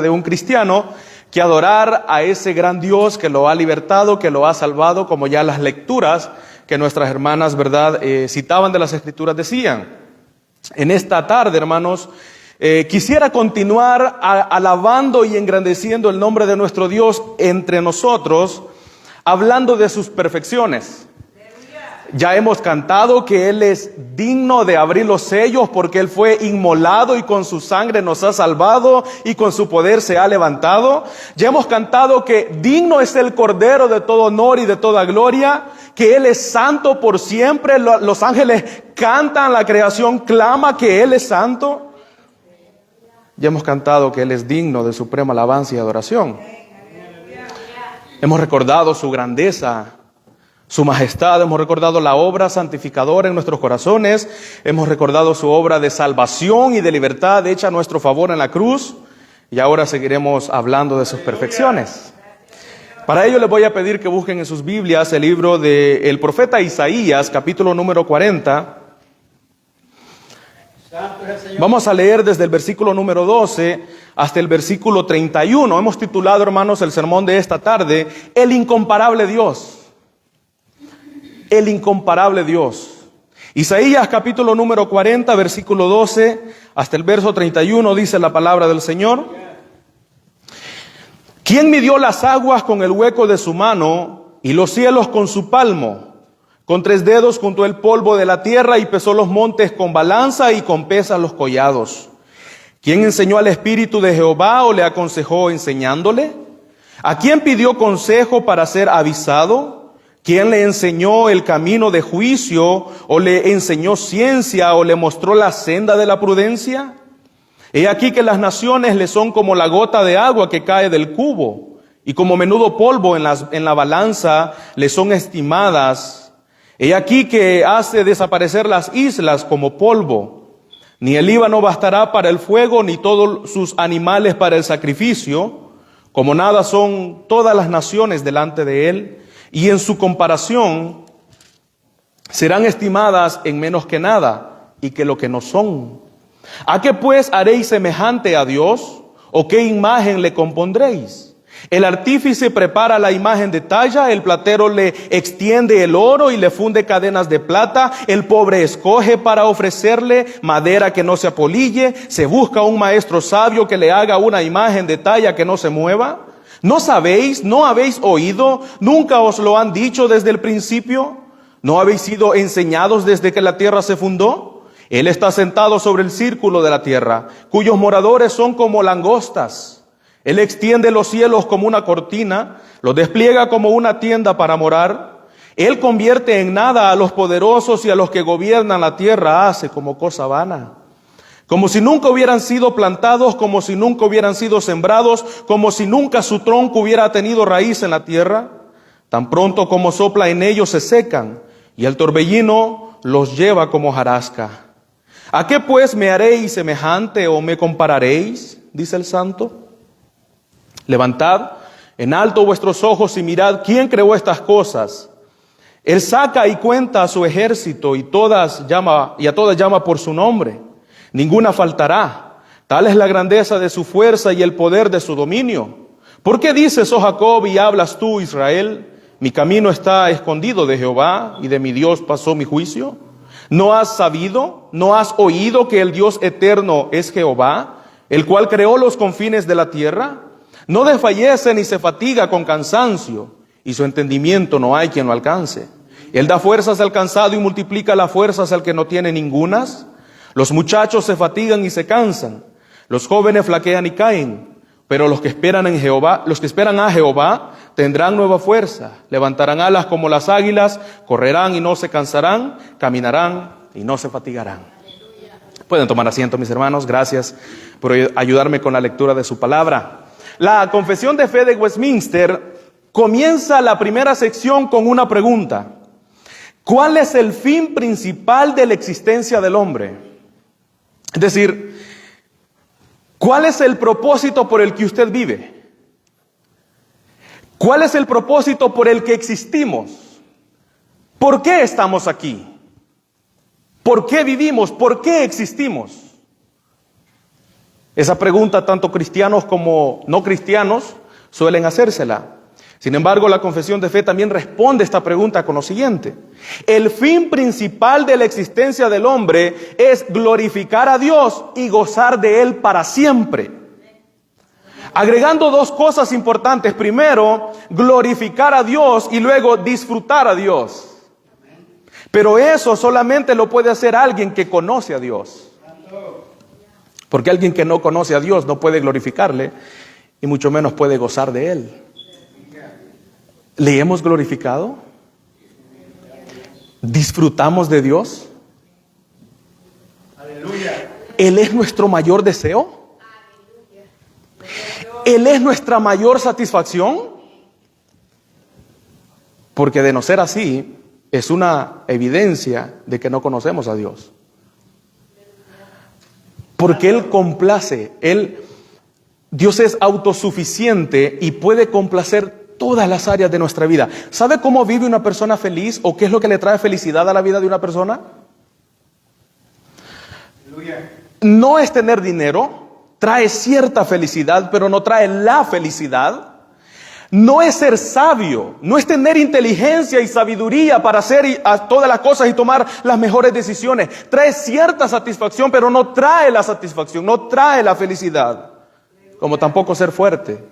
de un cristiano que adorar a ese gran Dios que lo ha libertado, que lo ha salvado, como ya las lecturas que nuestras hermanas, ¿verdad?, citaban de las Escrituras decían. En esta tarde, hermanos, quisiera continuar alabando y engrandeciendo el nombre de nuestro Dios entre nosotros, hablando de sus perfecciones. Ya hemos cantado que Él es digno de abrir los sellos porque Él fue inmolado y con su sangre nos ha salvado y con su poder se ha levantado. Ya hemos cantado que digno es el Cordero de todo honor y de toda gloria, que Él es santo por siempre. Los ángeles cantan, la creación clama que Él es santo. Ya hemos cantado que Él es digno de suprema alabanza y adoración. Hemos recordado su grandeza, su majestad, hemos recordado la obra santificadora en nuestros corazones, hemos recordado su obra de salvación y de libertad hecha a nuestro favor en la cruz, y ahora seguiremos hablando de sus perfecciones. Para ello les voy a pedir que busquen en sus Biblias el libro del profeta Isaías, capítulo número 40. Vamos a leer desde el versículo número 12 hasta el versículo 31. Hemos titulado, hermanos, el sermón de esta tarde, El incomparable Dios. El incomparable Dios. Isaías capítulo número 40, versículo 12 hasta el verso 31 dice la palabra del Señor. ¿Quién midió las aguas con el hueco de su mano y los cielos con su palmo? Con 3 dedos juntó el polvo de la tierra y pesó los montes con balanza y con pesas los collados. ¿Quién enseñó al Espíritu de Jehová o le aconsejó enseñándole? ¿A quién pidió consejo para ser avisado? ¿Quién le enseñó el camino de juicio, o le enseñó ciencia, o le mostró la senda de la prudencia? He aquí que las naciones le son como la gota de agua que cae del cubo, y como menudo polvo en la balanza le son estimadas. He aquí que hace desaparecer las islas como polvo. Ni el Líbano bastará para el fuego, ni todos sus animales para el sacrificio. Como nada son todas las naciones delante de él, y en su comparación serán estimadas en menos que nada y que lo que no son. ¿A qué pues haréis semejante a Dios? ¿O qué imagen le compondréis? El artífice prepara la imagen de talla, el platero le extiende el oro y le funde cadenas de plata, el pobre escoge para ofrecerle madera que no se apolille, se busca un maestro sabio que le haga una imagen de talla que no se mueva. ¿No sabéis? ¿No habéis oído? ¿Nunca os lo han dicho desde el principio? ¿No habéis sido enseñados desde que la tierra se fundó? Él está sentado sobre el círculo de la tierra, cuyos moradores son como langostas. Él extiende los cielos como una cortina, los despliega como una tienda para morar. Él convierte en nada a los poderosos y a los que gobiernan la tierra hace como cosa vana. Como si nunca hubieran sido plantados, como si nunca hubieran sido sembrados, como si nunca su tronco hubiera tenido raíz en la tierra. Tan pronto como sopla en ellos se secan, y el torbellino los lleva como hojarasca. ¿A qué pues me haréis semejante o me compararéis? Dice el Santo. Levantad en alto vuestros ojos y mirad quién creó estas cosas. Él saca y cuenta a su ejército y a todas llama por su nombre. Ninguna faltará. Tal es la grandeza de su fuerza y el poder de su dominio. ¿Por qué dices, oh Jacob, y hablas tú, Israel? Mi camino está escondido de Jehová, y de mi Dios pasó mi juicio. ¿No has sabido, no has oído que el Dios eterno es Jehová, el cual creó los confines de la tierra? No desfallece ni se fatiga con cansancio, y su entendimiento no hay quien lo alcance. Él da fuerzas al cansado y multiplica las fuerzas al que no tiene ningunas. Los muchachos se fatigan y se cansan, los jóvenes flaquean y caen, pero los que esperan a Jehová tendrán nueva fuerza, levantarán alas como las águilas, correrán y no se cansarán, caminarán y no se fatigarán. Pueden tomar asiento, mis hermanos. Gracias por ayudarme con la lectura de su palabra. La Confesión de Fe de Westminster comienza la primera sección con una pregunta: ¿cuál es el fin principal de la existencia del hombre? Es decir, ¿cuál es el propósito por el que usted vive? ¿Cuál es el propósito por el que existimos? ¿Por qué estamos aquí? ¿Por qué vivimos? ¿Por qué existimos? Esa pregunta tanto cristianos como no cristianos suelen hacérsela. Sin embargo, la confesión de fe también responde esta pregunta con lo siguiente: el fin principal de la existencia del hombre es glorificar a Dios y gozar de Él para siempre. Agregando dos cosas importantes: primero, glorificar a Dios, y luego disfrutar a Dios. Pero eso solamente lo puede hacer alguien que conoce a Dios. Porque alguien que no conoce a Dios no puede glorificarle y mucho menos puede gozar de Él. ¿Le hemos glorificado? ¿Disfrutamos de Dios? ¿Él es nuestro mayor deseo? ¿Él es nuestra mayor satisfacción? Porque de no ser así, es una evidencia de que no conocemos a Dios. Porque Él complace, Dios es autosuficiente y puede complacer todas las áreas de nuestra vida. ¿Sabe cómo vive una persona feliz o qué es lo que le trae felicidad a la vida de una persona? No es tener dinero, trae cierta felicidad, pero no trae la felicidad. No es ser sabio, no es tener inteligencia y sabiduría para hacer todas las cosas y tomar las mejores decisiones. Trae cierta satisfacción, pero no trae la satisfacción, no trae la felicidad. Como tampoco ser fuerte.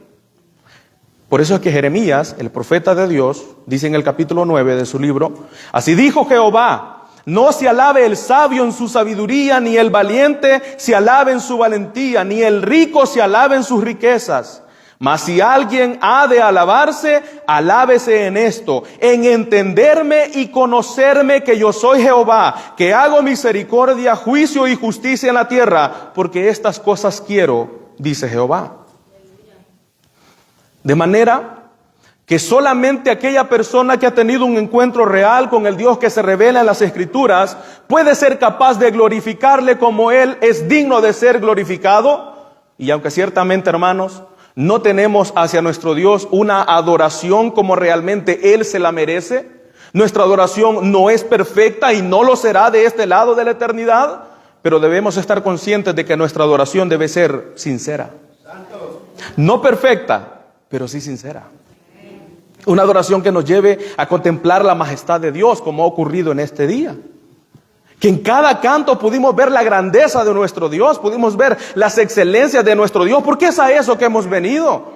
Por eso es que Jeremías, el profeta de Dios, dice en el capítulo 9 de su libro: así dijo Jehová, no se alabe el sabio en su sabiduría, ni el valiente se alabe en su valentía, ni el rico se alabe en sus riquezas. Mas si alguien ha de alabarse, alábese en esto, en entenderme y conocerme que yo soy Jehová, que hago misericordia, juicio y justicia en la tierra, porque estas cosas quiero, dice Jehová. De manera que solamente aquella persona que ha tenido un encuentro real con el Dios que se revela en las Escrituras puede ser capaz de glorificarle como Él es digno de ser glorificado. Y aunque ciertamente, hermanos, no tenemos hacia nuestro Dios una adoración como realmente Él se la merece, nuestra adoración no es perfecta y no lo será de este lado de la eternidad, pero debemos estar conscientes de que nuestra adoración debe ser sincera. No perfecta, pero sí sincera. Una adoración que nos lleve a contemplar la majestad de Dios, como ha ocurrido en este día. Que en cada canto pudimos ver la grandeza de nuestro Dios, pudimos ver las excelencias de nuestro Dios, porque es a eso que hemos venido.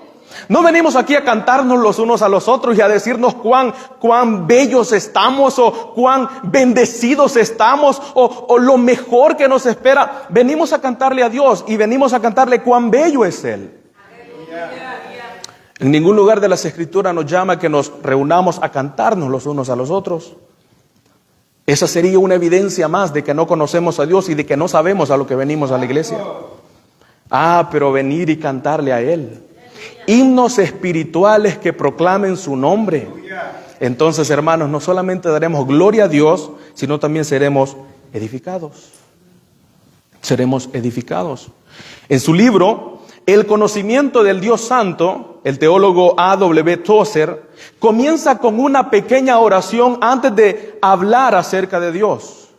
No venimos aquí a cantarnos los unos a los otros y a decirnos cuán bellos estamos o cuán bendecidos estamos o lo mejor que nos espera. Venimos a cantarle a Dios y venimos a cantarle cuán bello es Él. En ningún lugar de las Escrituras nos llama a que nos reunamos a cantarnos los unos a los otros. Esa sería una evidencia más de que no conocemos a Dios y de que no sabemos a lo que venimos a la iglesia. Pero venir y cantarle a Él. Himnos espirituales que proclamen su nombre. Entonces, hermanos, no solamente daremos gloria a Dios, sino también seremos edificados. Seremos edificados. En su libro, El conocimiento del Dios Santo, el teólogo A.W. Tozer comienza con una pequeña oración antes de hablar acerca de Dios.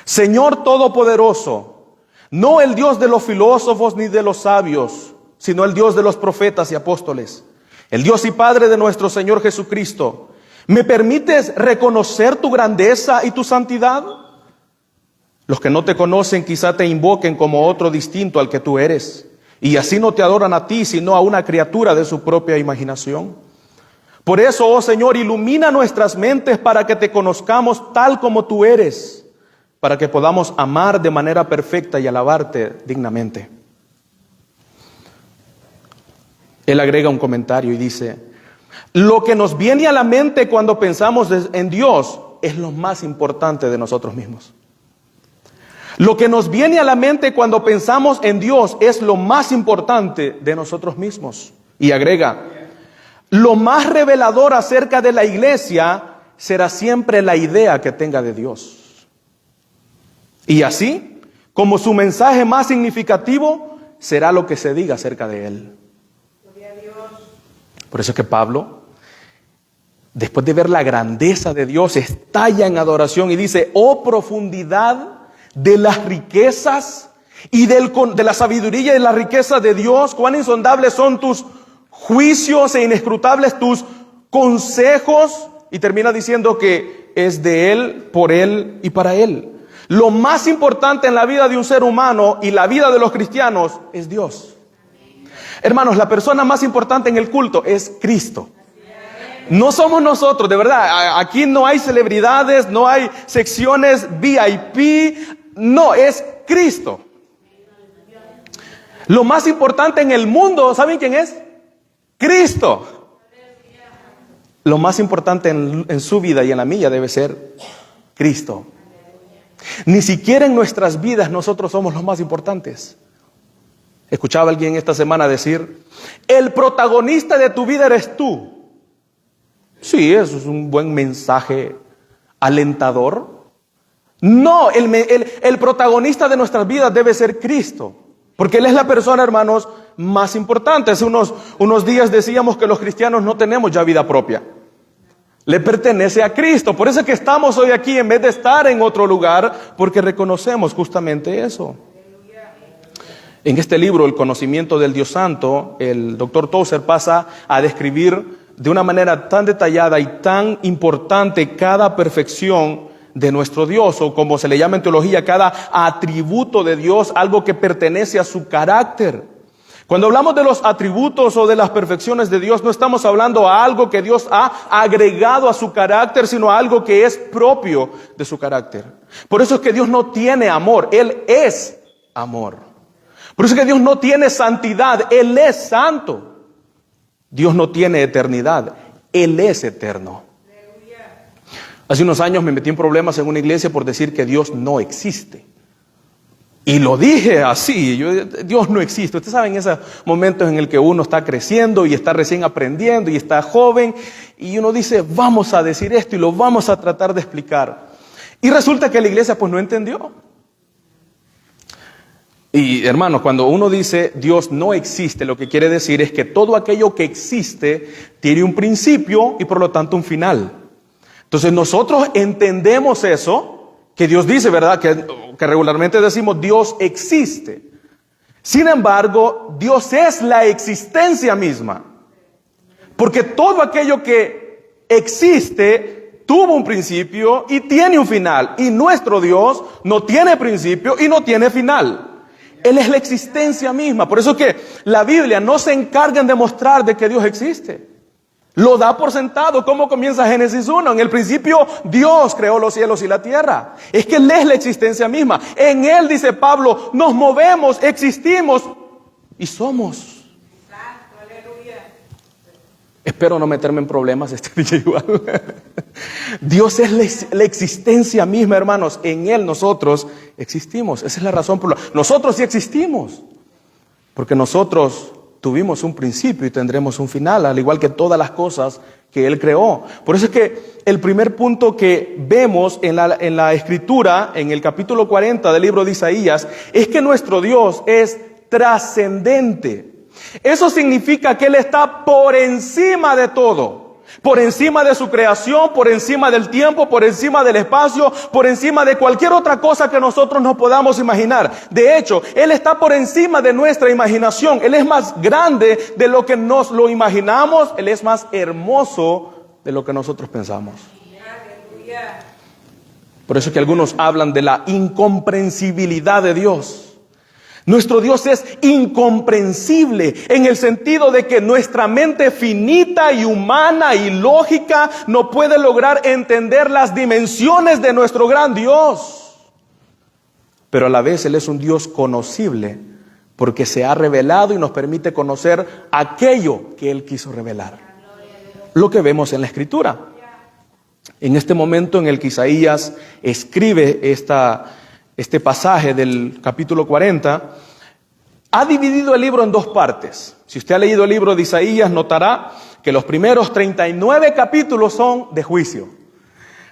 Señor Todopoderoso, no el Dios de los filósofos ni de los sabios, sino el Dios de los profetas y apóstoles, el Dios y Padre de nuestro Señor Jesucristo, ¿me permites reconocer tu grandeza y tu santidad? Los que no te conocen quizá te invoquen como otro distinto al que tú eres, y así no te adoran a ti, sino a una criatura de su propia imaginación. Por eso, oh Señor, ilumina nuestras mentes para que te conozcamos tal como tú eres, para que podamos amar de manera perfecta y alabarte dignamente. Él agrega un comentario y dice: lo que nos viene a la mente cuando pensamos en Dios es lo más importante de nosotros mismos. Lo que nos viene a la mente cuando pensamos en Dios es lo más importante de nosotros mismos. Y agrega: lo más revelador acerca de la iglesia será siempre la idea que tenga de Dios. Y así, como su mensaje más significativo, será lo que se diga acerca de Él. Por eso es que Pablo, después de ver la grandeza de Dios, estalla en adoración y dice: oh profundidad de las riquezas Y de la sabiduría y de la riqueza de Dios, cuán insondables son tus juicios e inescrutables tus consejos. Y termina diciendo que es de Él, por Él y para Él. Lo más importante en la vida de un ser humano y la vida de los cristianos es Dios. Hermanos, la persona más importante en el culto es Cristo. No somos nosotros, de verdad. Aquí no hay celebridades, no hay secciones VIP. No, es Cristo. Lo más importante en el mundo, ¿saben quién es? Cristo. Lo más importante en su vida y en la mía debe ser Cristo. Ni siquiera en nuestras vidas nosotros somos los más importantes. Escuchaba a alguien esta semana decir: el protagonista de tu vida eres tú. Sí, eso es un buen mensaje alentador. No, el protagonista de nuestras vidas debe ser Cristo. Porque Él es la persona, hermanos, más importante. Hace unos días decíamos que los cristianos no tenemos ya vida propia. Le pertenece a Cristo. Por eso es que estamos hoy aquí en vez de estar en otro lugar, porque reconocemos justamente eso. En este libro, El conocimiento del Dios Santo, el doctor Tozer pasa a describir de una manera tan detallada y tan importante cada perfección de nuestro Dios, o como se le llama en teología, cada atributo de Dios, algo que pertenece a su carácter. Cuando hablamos de los atributos o de las perfecciones de Dios, no estamos hablando a algo que Dios ha agregado a su carácter, sino a algo que es propio de su carácter. Por eso es que Dios no tiene amor, Él es amor. Por eso es que Dios no tiene santidad, Él es santo. Dios no tiene eternidad, Él es eterno. Hace unos años me metí en problemas en una iglesia por decir que Dios no existe. Y lo dije así, Dios no existe. Ustedes saben esos momentos en el que uno está creciendo y está recién aprendiendo y está joven. Y uno dice, vamos a decir esto y lo vamos a tratar de explicar. Y resulta que la iglesia pues no entendió. Y hermanos, cuando uno dice Dios no existe, lo que quiere decir es que todo aquello que existe tiene un principio y por lo tanto un final. Entonces nosotros entendemos eso, que Dios dice, ¿verdad? Que regularmente decimos Dios existe. Sin embargo, Dios es la existencia misma. Porque todo aquello que existe tuvo un principio y tiene un final. Y nuestro Dios no tiene principio y no tiene final. Él es la existencia misma. Por eso es que la Biblia no se encarga en demostrar de que Dios existe. Lo da por sentado. ¿Cómo comienza Génesis 1? En el principio Dios creó los cielos y la tierra. Es que Él es la existencia misma. En Él, dice Pablo, nos movemos, existimos y somos. Espero no meterme en problemas igual. Dios es la existencia misma, hermanos. En Él nosotros existimos. Esa es la razón por la que nosotros sí existimos. Porque nosotros tuvimos un principio y tendremos un final, al igual que todas las cosas que Él creó. Por eso es que el primer punto que vemos en la Escritura, en el capítulo 40 del libro de Isaías, es que nuestro Dios es trascendente. Eso significa que Él está por encima de todo, por encima de su creación, por encima del tiempo, por encima del espacio, por encima de cualquier otra cosa que nosotros nos podamos imaginar. De hecho, Él está por encima de nuestra imaginación. Él es más grande de lo que nos lo imaginamos. Él es más hermoso de lo que nosotros pensamos. Por eso es que algunos hablan de la incomprensibilidad de Dios. Nuestro Dios es incomprensible en el sentido de que nuestra mente finita y humana y lógica no puede lograr entender las dimensiones de nuestro gran Dios. Pero a la vez Él es un Dios conocible porque se ha revelado y nos permite conocer aquello que Él quiso revelar. Lo que vemos en la Escritura. En este momento en el que Isaías escribe este pasaje del capítulo 40, ha dividido el libro en dos partes. Si usted ha leído el libro de Isaías, notará que los primeros 39 capítulos son de juicio.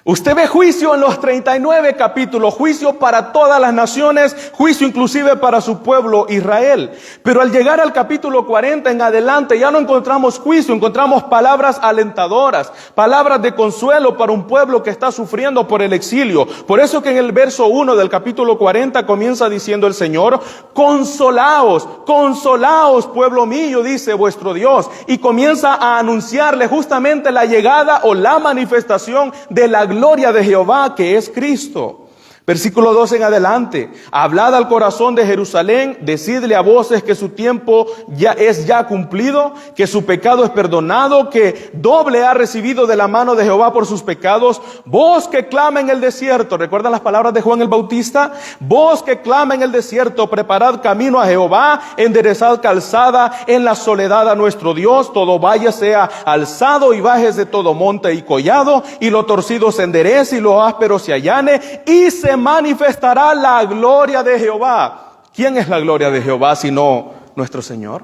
Usted ve juicio en los 39 capítulos, juicio para todas las naciones, juicio inclusive para su pueblo Israel. Pero al llegar al capítulo 40 en adelante ya no encontramos juicio, encontramos palabras alentadoras, palabras de consuelo para un pueblo que está sufriendo por el exilio. Por eso que en el verso 1 del capítulo 40 comienza diciendo el Señor: consolaos, consolaos, pueblo mío, dice vuestro Dios. Y comienza a anunciarle justamente la llegada o la manifestación de la gloria de Jehová, que es Cristo. Versículo 12 en adelante: hablad al corazón de Jerusalén, decidle a voces que su tiempo ya cumplido, que su pecado es perdonado, que doble ha recibido de la mano de Jehová por sus pecados. Voz que clama en el desierto, ¿recuerdan las palabras de Juan el Bautista? Voz que clama en el desierto: preparad camino a Jehová, enderezad calzada en la soledad a nuestro Dios. Todo valle sea alzado y bajes de todo monte y collado, y lo torcido se enderece y lo áspero se allane, y se manifestará la gloria de Jehová. ¿Quién es la gloria de Jehová sino nuestro Señor?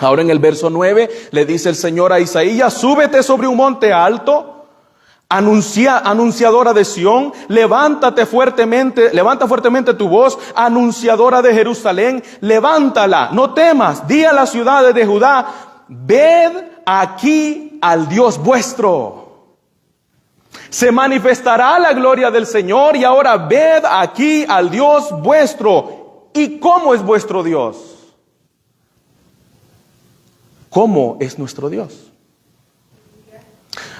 Ahora en el verso 9 le dice el Señor a Isaías: súbete sobre un monte alto, anunciadora de Sión, levanta fuertemente tu voz, anunciadora de Jerusalén, levántala, no temas, di a las ciudades de Judá: ved aquí al Dios vuestro. Se manifestará la gloria del Señor, y ahora ved aquí al Dios vuestro. ¿Y cómo es vuestro Dios? ¿Cómo es nuestro Dios?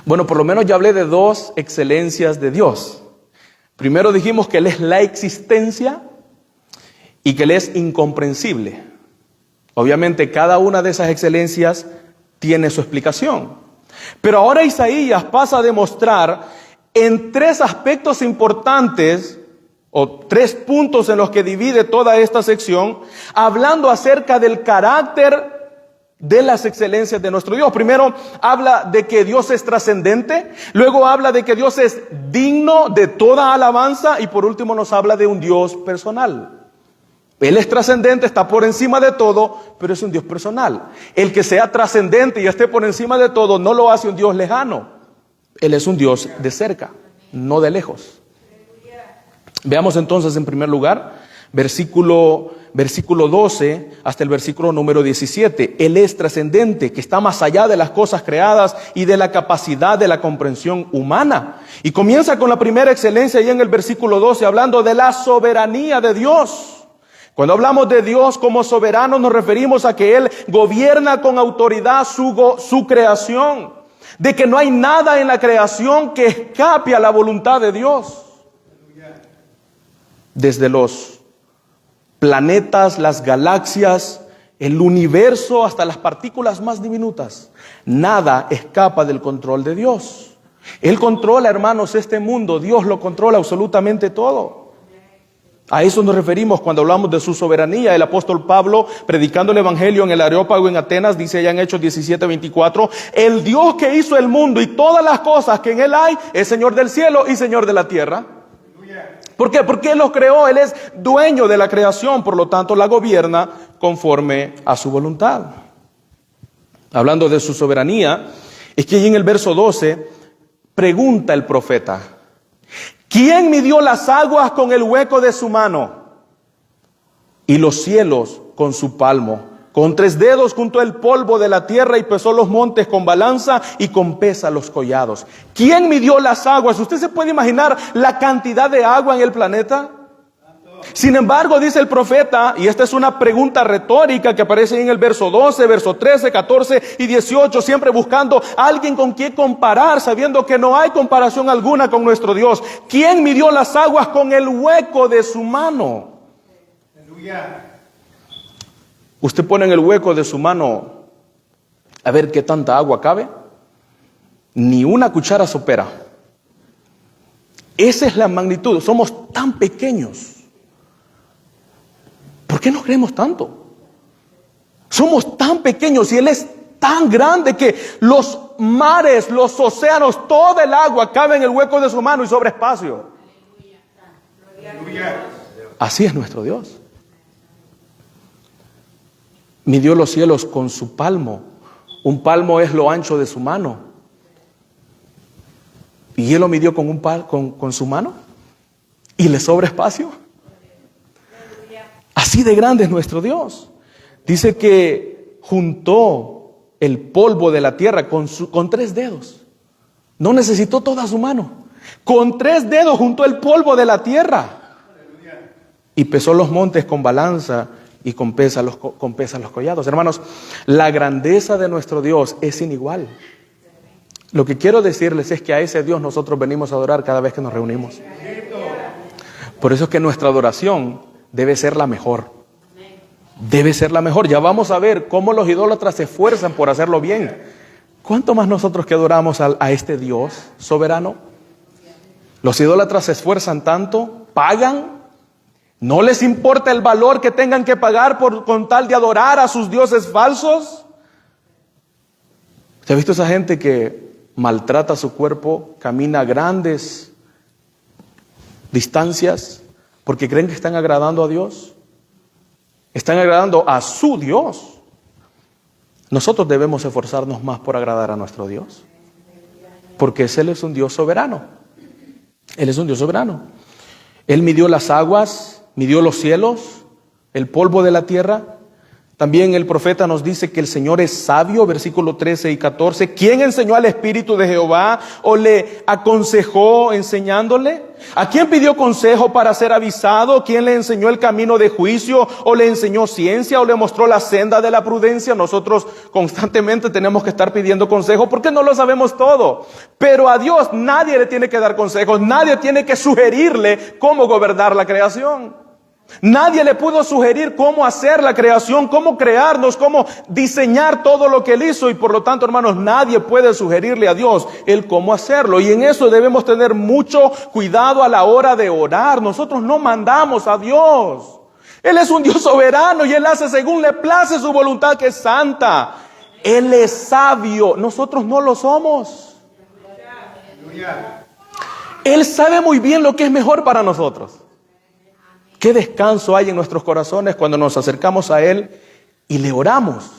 Bueno, por lo menos ya hablé de dos excelencias de Dios. Primero dijimos que Él es la existencia y que Él es incomprensible. Obviamente cada una de esas excelencias tiene su explicación. Pero ahora Isaías pasa a demostrar en tres aspectos importantes, o tres puntos en los que divide toda esta sección, hablando acerca del carácter de las excelencias de nuestro Dios. Primero habla de que Dios es trascendente, luego habla de que Dios es digno de toda alabanza, y por último nos habla de un Dios personal. Él es trascendente, está por encima de todo, pero es un Dios personal. El que sea trascendente y esté por encima de todo no lo hace un Dios lejano. Él es un Dios de cerca, no de lejos. Veamos entonces en primer lugar versículo 12 hasta el versículo número 17. Él es trascendente, que está más allá de las cosas creadas y de la capacidad de la comprensión humana. Y comienza con la primera excelencia ahí en el versículo 12, hablando de la soberanía de Dios. Cuando hablamos de Dios como soberano, nos referimos a que Él gobierna con autoridad su creación, de que no hay nada en la creación que escape a la voluntad de Dios. Desde los planetas, las galaxias, el universo, hasta las partículas más diminutas, nada escapa del control de Dios. Él controla, hermanos, este mundo. Dios lo controla absolutamente todo. A eso nos referimos cuando hablamos de su soberanía. El apóstol Pablo, predicando el evangelio en el Areópago en Atenas, dice allá en Hechos 17:24: el Dios que hizo el mundo y todas las cosas que en él hay es Señor del cielo y Señor de la tierra. ¿Por qué? Porque Él los creó. Él es dueño de la creación, por lo tanto la gobierna conforme a su voluntad. Hablando de su soberanía, es que allí en el verso 12 pregunta el profeta: ¿quién midió las aguas con el hueco de su mano, y los cielos con su palmo? Con 3 dedos juntó el polvo de la tierra, y pesó los montes con balanza, y con pesa los collados. ¿Quién midió las aguas? ¿Usted se puede imaginar la cantidad de agua en el planeta? Sin embargo, dice el profeta, y esta es una pregunta retórica que aparece en el verso 12, verso 13, 14 y 18, siempre buscando a alguien con quien comparar, sabiendo que no hay comparación alguna con nuestro Dios. ¿Quién midió las aguas con el hueco de su mano? Aleluya. Usted pone en el hueco de su mano a ver qué tanta agua cabe. Ni una cuchara sopera. Esa es la magnitud. Somos tan pequeños. ¿Por qué nos creemos tanto? Somos tan pequeños y Él es tan grande que los mares, los océanos, toda el agua cabe en el hueco de su mano y sobra espacio. Así es nuestro Dios. Midió los cielos con su palmo. Un palmo es lo ancho de su mano. Y Él lo midió con con su mano y le sobra espacio. Así de grande es nuestro Dios. Dice que juntó el polvo de la tierra con 3 dedos. No necesitó toda su mano. Con 3 dedos juntó el polvo de la tierra. Y pesó los montes con balanza y con pesa los collados. Hermanos, la grandeza de nuestro Dios es sin igual. Lo que quiero decirles es que a ese Dios nosotros venimos a adorar cada vez que nos reunimos. Por eso es que nuestra adoración debe ser la mejor. Debe ser la mejor. Ya vamos a ver cómo los idólatras se esfuerzan por hacerlo bien. ¿Cuánto más nosotros que adoramos a este Dios soberano? Los idólatras se esfuerzan tanto, pagan, no les importa el valor que tengan que pagar con tal de adorar a sus dioses falsos. ¿Se ha visto esa gente que maltrata su cuerpo, camina grandes distancias porque creen que están agradando a Dios? Están agradando a su Dios. Nosotros debemos esforzarnos más por agradar a nuestro Dios, porque Él es un Dios soberano. Él es un Dios soberano. Él midió las aguas, midió los cielos, el polvo de la tierra. También el profeta nos dice que el Señor es sabio, versículos 13 y 14. ¿Quién enseñó al Espíritu de Jehová o le aconsejó enseñándole? ¿A quién pidió consejo para ser avisado? ¿Quién le enseñó el camino de juicio o le enseñó ciencia o le mostró la senda de la prudencia? Nosotros constantemente tenemos que estar pidiendo consejo porque no lo sabemos todo. Pero a Dios nadie le tiene que dar consejos, nadie tiene que sugerirle cómo gobernar la creación. Nadie le pudo sugerir cómo hacer la creación, cómo crearnos, cómo diseñar todo lo que Él hizo. Y por lo tanto, hermanos, nadie puede sugerirle a Dios el cómo hacerlo. Y en eso debemos tener mucho cuidado a la hora de orar. Nosotros no mandamos a Dios. Él es un Dios soberano y Él hace según le place su voluntad, que es santa. Él es sabio, nosotros no lo somos. Él sabe muy bien lo que es mejor para nosotros. Qué descanso hay en nuestros corazones cuando nos acercamos a Él y le oramos.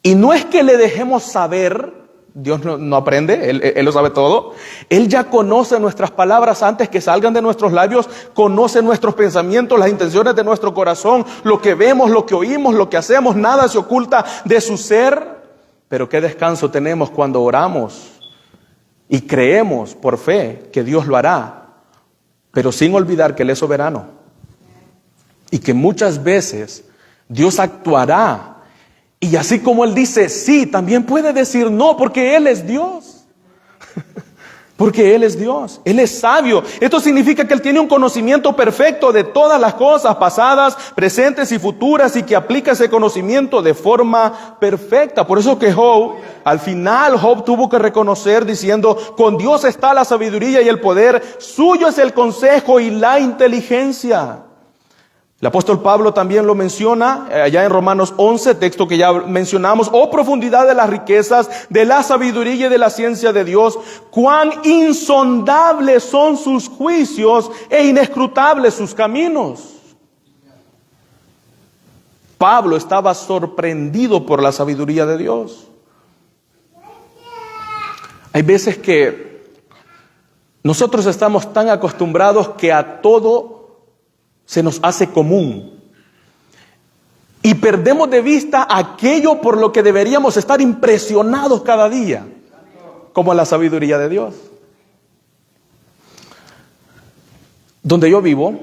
Y no es que le dejemos saber, Dios no aprende, Él lo sabe todo. Él ya conoce nuestras palabras antes que salgan de nuestros labios, conoce nuestros pensamientos, las intenciones de nuestro corazón, lo que vemos, lo que oímos, lo que hacemos, nada se oculta de su ser. Pero qué descanso tenemos cuando oramos y creemos por fe que Dios lo hará. Pero sin olvidar que Él es soberano y que muchas veces Dios actuará. Y así como Él dice sí, también puede decir no, porque Él es Dios. Porque Él es Dios, Él es sabio. Esto significa que Él tiene un conocimiento perfecto de todas las cosas pasadas, presentes y futuras, y que aplica ese conocimiento de forma perfecta. Por eso que al final Job tuvo que reconocer diciendo: con Dios está la sabiduría y el poder, suyo es el consejo y la inteligencia. El apóstol Pablo también lo menciona allá en Romanos 11, texto que ya mencionamos: oh profundidad de las riquezas, de la sabiduría y de la ciencia de Dios, cuán insondables son sus juicios e inescrutables sus caminos. Pablo estaba sorprendido por la sabiduría de Dios. Hay veces que nosotros estamos tan acostumbrados que a todo se nos hace común y perdemos de vista aquello por lo que deberíamos estar impresionados cada día, como la sabiduría de Dios. Donde yo vivo,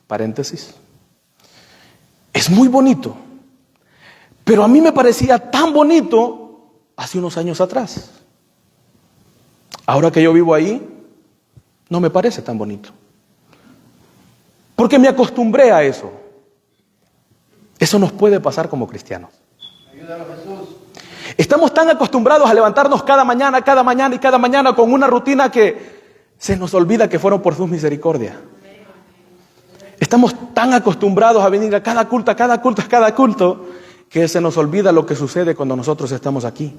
paréntesis, es muy bonito, pero a mí me parecía tan bonito hace unos años atrás. Ahora que yo vivo ahí, no me parece tan bonito. Porque me acostumbré a eso. Eso nos puede pasar como cristianos. Ayúdalo, Jesús. Estamos tan acostumbrados a levantarnos cada mañana con una rutina que se nos olvida que fueron por sus misericordias. Estamos tan acostumbrados a venir a cada culto, que se nos olvida lo que sucede cuando nosotros estamos aquí.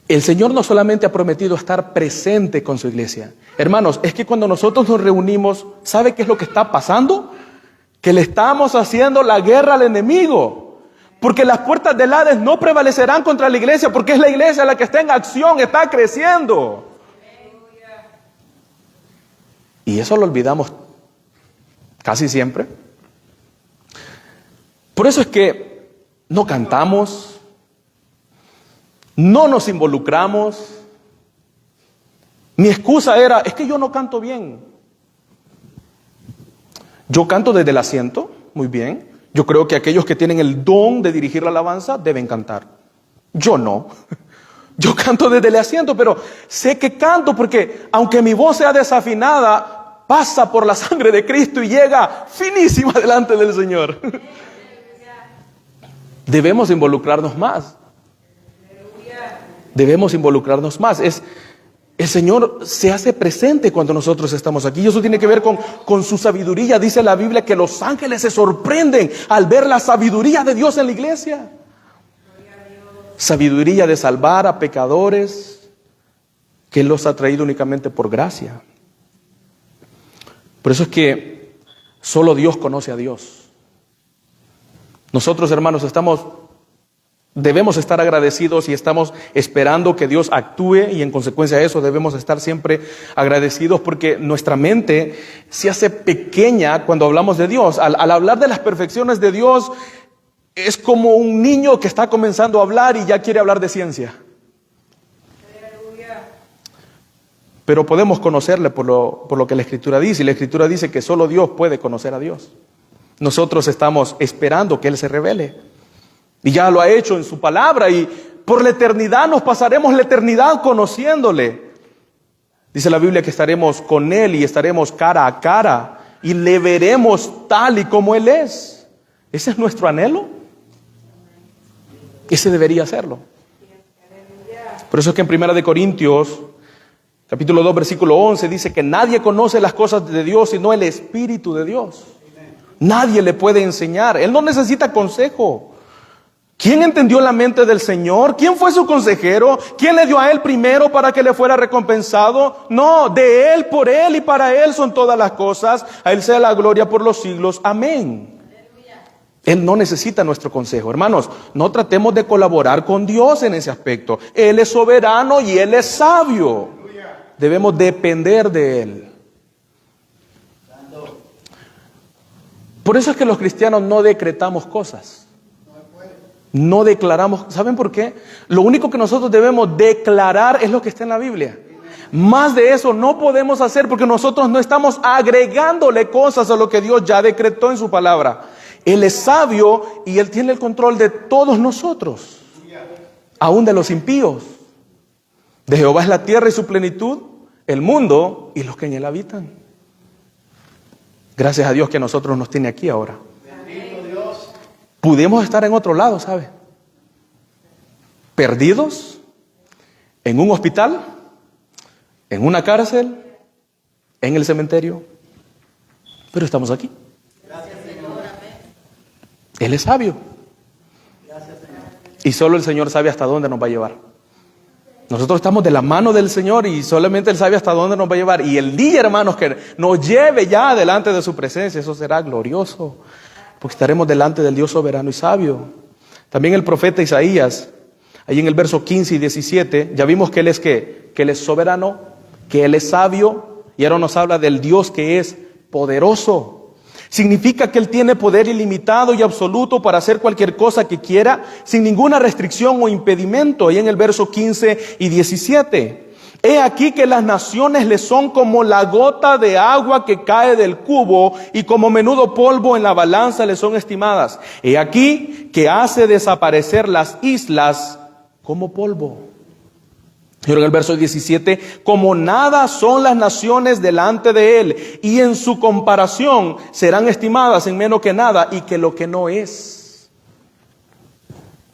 El Señor no solamente ha prometido estar presente con su iglesia. Hermanos, es que cuando nosotros nos reunimos, ¿sabe qué es lo que está pasando? Que le estamos haciendo la guerra al enemigo. Porque las puertas del Hades no prevalecerán contra la iglesia, porque es la iglesia la que está en acción, está creciendo. Y eso lo olvidamos casi siempre. Por eso es que no cantamos, no nos involucramos. Mi excusa era, es que yo no canto bien. Yo canto desde el asiento, muy bien. Yo creo que aquellos que tienen el don de dirigir la alabanza deben cantar. Yo no. Yo canto desde el asiento, pero sé que canto porque aunque mi voz sea desafinada, pasa por la sangre de Cristo y llega finísima delante del Señor. Debemos involucrarnos más. Debemos involucrarnos más. El Señor se hace presente cuando nosotros estamos aquí. Y eso tiene que ver con su sabiduría. Dice la Biblia que los ángeles se sorprenden al ver la sabiduría de Dios en la iglesia. Sabiduría de salvar a pecadores que Él los ha traído únicamente por gracia. Por eso es que solo Dios conoce a Dios. Nosotros, hermanos, debemos estar agradecidos y estamos esperando que Dios actúe, y en consecuencia de eso debemos estar siempre agradecidos, porque nuestra mente se hace pequeña cuando hablamos de Dios. Al hablar de las perfecciones de Dios, es como un niño que está comenzando a hablar y ya quiere hablar de ciencia. Pero podemos conocerle por lo que la Escritura dice, y la Escritura dice que solo Dios puede conocer a Dios. Nosotros estamos esperando que Él se revele. Y ya lo ha hecho en su palabra, y por la eternidad nos pasaremos la eternidad conociéndole. Dice la Biblia que estaremos con Él y estaremos cara a cara y le veremos tal y como Él es. ¿Ese es nuestro anhelo? Ese debería serlo. Por eso es que en 1 Corintios, capítulo 2, versículo 11, dice que nadie conoce las cosas de Dios sino el Espíritu de Dios. Nadie le puede enseñar. Él no necesita consejo. ¿Quién entendió la mente del Señor? ¿Quién fue su consejero? ¿Quién le dio a Él primero para que le fuera recompensado? No, de Él, por Él y para Él son todas las cosas. A Él sea la gloria por los siglos. Amén. Él no necesita nuestro consejo. Hermanos, no tratemos de colaborar con Dios en ese aspecto. Él es soberano y Él es sabio. Debemos depender de Él. Por eso es que los cristianos no decretamos cosas. No declaramos. ¿Saben por qué? Lo único que nosotros debemos declarar es lo que está en la Biblia. Más de eso no podemos hacer, porque nosotros no estamos agregándole cosas a lo que Dios ya decretó en su palabra. Él es sabio y Él tiene el control de todos nosotros, aún de los impíos. De Jehová es la tierra y su plenitud, el mundo y los que en él habitan. Gracias a Dios que a nosotros nos tiene aquí ahora. Pudimos estar en otro lado, ¿sabe? Perdidos, en un hospital, en una cárcel, en el cementerio. Pero estamos aquí. Gracias, Señor. Él es sabio. Gracias, Señor. Y solo el Señor sabe hasta dónde nos va a llevar. Nosotros estamos de la mano del Señor y solamente Él sabe hasta dónde nos va a llevar. Y el día, hermanos, que nos lleve ya delante de su presencia, eso será glorioso, porque estaremos delante del Dios soberano y sabio. También el profeta Isaías, ahí en el verso 15 y 17, ya vimos que Él es ¿qué? Que Él es soberano, que Él es sabio, y ahora nos habla del Dios que es poderoso. Significa que Él tiene poder ilimitado y absoluto para hacer cualquier cosa que quiera, sin ninguna restricción o impedimento. Ahí en el verso 15 y 17. He aquí que las naciones le son como la gota de agua que cae del cubo, y como menudo polvo en la balanza le son estimadas. He aquí que hace desaparecer las islas como polvo. Y en el verso 17, como nada son las naciones delante de Él, y en su comparación serán estimadas en menos que nada, y que lo que no es.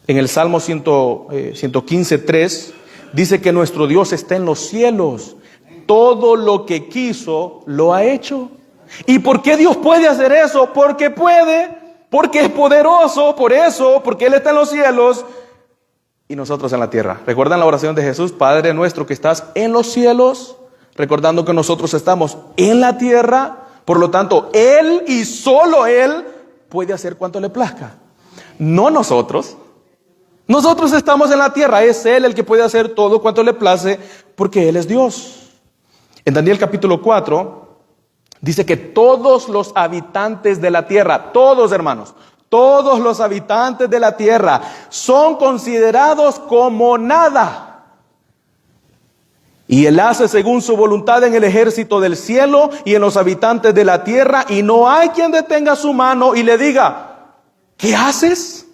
En el Salmo 115:3 dice que nuestro Dios está en los cielos. Todo lo que quiso lo ha hecho. ¿Y por qué Dios puede hacer eso? Porque puede, porque es poderoso, por eso, porque Él está en los cielos y nosotros en la tierra. ¿Recuerdan la oración de Jesús? Padre nuestro que estás en los cielos, recordando que nosotros estamos en la tierra. Por lo tanto, Él y solo Él puede hacer cuanto le plazca. no nosotros. Nosotros estamos en la tierra, es Él el que puede hacer todo cuanto le place, porque Él es Dios. En Daniel capítulo 4, dice que todos los habitantes de la tierra, todos hermanos, todos los habitantes de la tierra son considerados como nada. Y Él hace según su voluntad en el ejército del cielo y en los habitantes de la tierra, y no hay quien detenga su mano y le diga, ¿qué haces?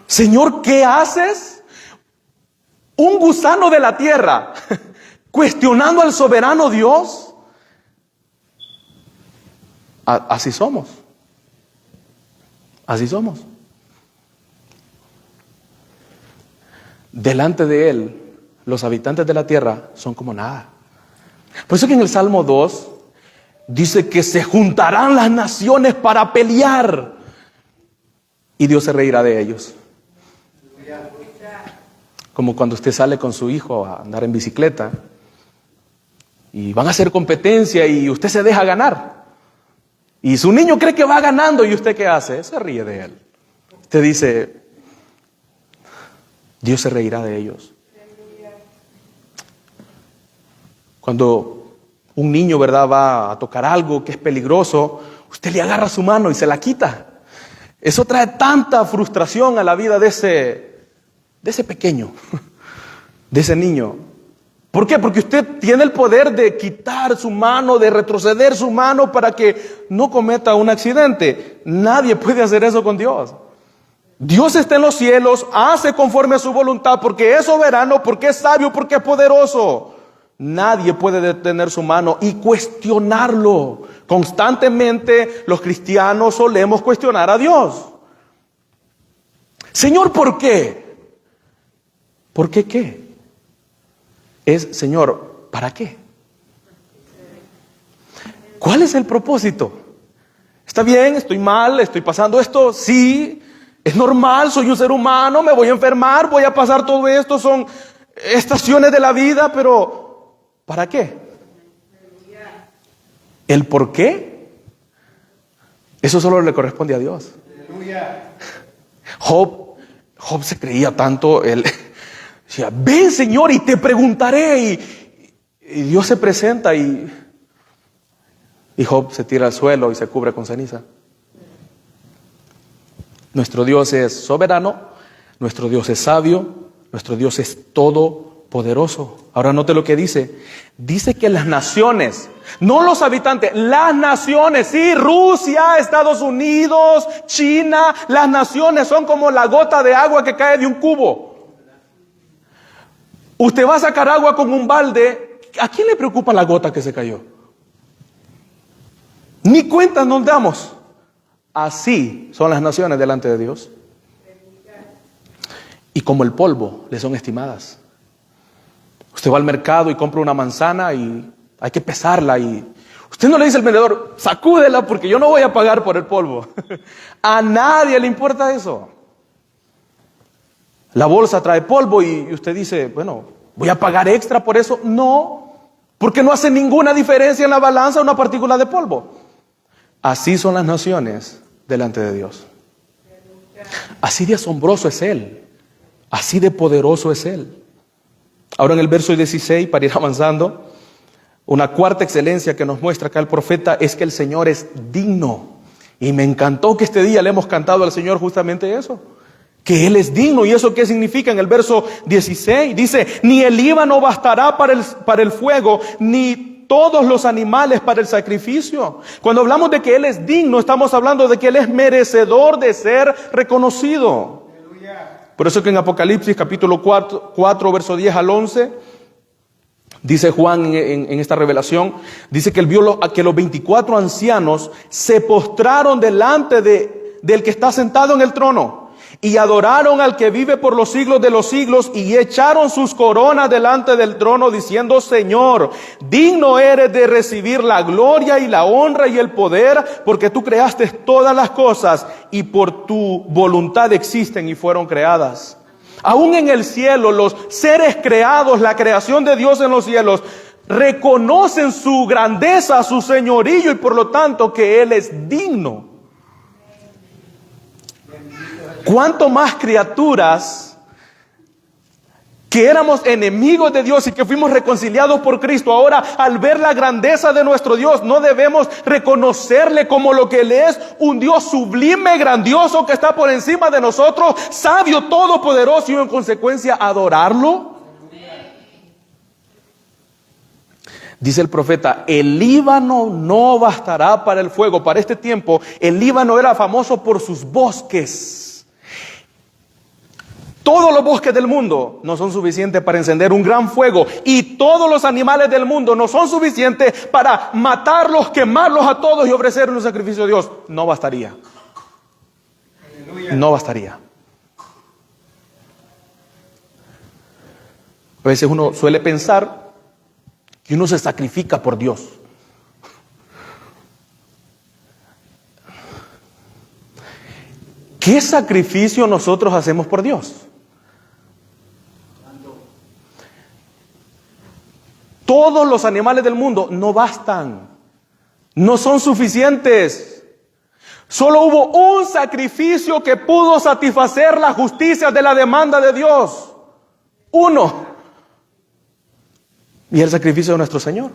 Señor, ¿qué haces? Un gusano de la tierra cuestionando al soberano Dios. Así somos. Así somos. Delante de Él, los habitantes de la tierra son como nada. Por eso que en el Salmo 2 dice que se juntarán las naciones para pelear y Dios se reirá de ellos. Como cuando usted sale con su hijo a andar en bicicleta y van a hacer competencia y usted se deja ganar. Y su niño cree que va ganando y usted ¿qué hace? Se ríe de él. Usted dice, Dios se reirá de ellos. Cuando un niño, ¿verdad?, va a tocar algo que es peligroso, usted le agarra su mano y se la quita. Eso trae tanta frustración a la vida de ese pequeño, de ese niño. ¿Por qué? Porque usted tiene el poder de quitar su mano, de retroceder su mano para que no cometa un accidente. Nadie puede hacer eso con Dios. Dios está en los cielos, hace conforme a su voluntad, porque es soberano, porque es sabio, porque es poderoso. Nadie puede detener su mano y cuestionarlo. Constantemente los cristianos solemos cuestionar a Dios. Señor, ¿por qué? ¿Por qué qué? Es, Señor, ¿para qué? ¿Cuál es el propósito? ¿Está bien? ¿Estoy mal? ¿Estoy pasando esto? Sí, es normal, soy un ser humano, me voy a enfermar, voy a pasar todo esto, son estaciones de la vida, pero ¿para qué? ¿El por qué? Eso solo le corresponde a Dios. Job se creía tanto, él decía, ven Señor y te preguntaré, y Dios se presenta y Job se tira al suelo y se cubre con ceniza. Nuestro Dios es soberano, nuestro Dios es sabio, nuestro Dios es todopoderoso. Ahora note lo que dice. Dice que las naciones, no los habitantes, las naciones, sí, Rusia, Estados Unidos, China, las naciones son como la gota de agua que cae de un cubo. Usted va a sacar agua con un balde, ¿a quién le preocupa la gota que se cayó? Ni cuenta nos damos. Así son las naciones delante de Dios. Y como el polvo, le son estimadas. Usted va al mercado y compra una manzana y hay que pesarla y usted no le dice al vendedor, sacúdela porque yo no voy a pagar por el polvo. A nadie le importa eso. La bolsa trae polvo y usted dice, bueno, ¿voy a pagar extra por eso? No, porque no hace ninguna diferencia en la balanza una partícula de polvo. Así son las naciones delante de Dios. Así de asombroso es Él. Así de poderoso es Él. Ahora en el verso 16, para ir avanzando, una cuarta excelencia que nos muestra acá el profeta es que el Señor es digno. Y me encantó que este día le hemos cantado al Señor justamente eso. Que Él es digno. ¿Y eso qué significa? En el verso 16 dice, ni el Líbano bastará para el fuego, ni todos los animales para el sacrificio. Cuando hablamos de que Él es digno, estamos hablando de que Él es merecedor de ser reconocido. Por eso que en Apocalipsis capítulo 4 verso 10 al 11, dice Juan en esta revelación, dice que él vio que los 24 ancianos se postraron delante del que está sentado en el trono y adoraron al que vive por los siglos de los siglos y echaron sus coronas delante del trono diciendo, Señor, digno eres de recibir la gloria y la honra y el poder, porque tú creaste todas las cosas y por tu voluntad existen y fueron creadas. Aún en el cielo, los seres creados, la creación de Dios en los cielos, reconocen su grandeza, su señorío y por lo tanto que Él es digno. ¿Cuánto más criaturas que éramos enemigos de Dios y que fuimos reconciliados por Cristo? Ahora, al ver la grandeza de nuestro Dios, no debemos reconocerle como lo que Él es, un Dios sublime, grandioso, que está por encima de nosotros, sabio, todopoderoso, y en consecuencia adorarlo. Dice el profeta, el Líbano no bastará para el fuego. Para este tiempo, el Líbano era famoso por sus bosques. Todos los bosques del mundo no son suficientes para encender un gran fuego, y todos los animales del mundo no son suficientes para matarlos, quemarlos a todos y ofrecer un sacrificio a Dios. No bastaría. No bastaría. A veces uno suele pensar que uno se sacrifica por Dios. ¿Qué sacrificio nosotros hacemos por Dios? Todos los animales del mundo no bastan, no son suficientes. Solo hubo un sacrificio que pudo satisfacer la justicia de la demanda de Dios. Uno. Y el sacrificio de nuestro Señor.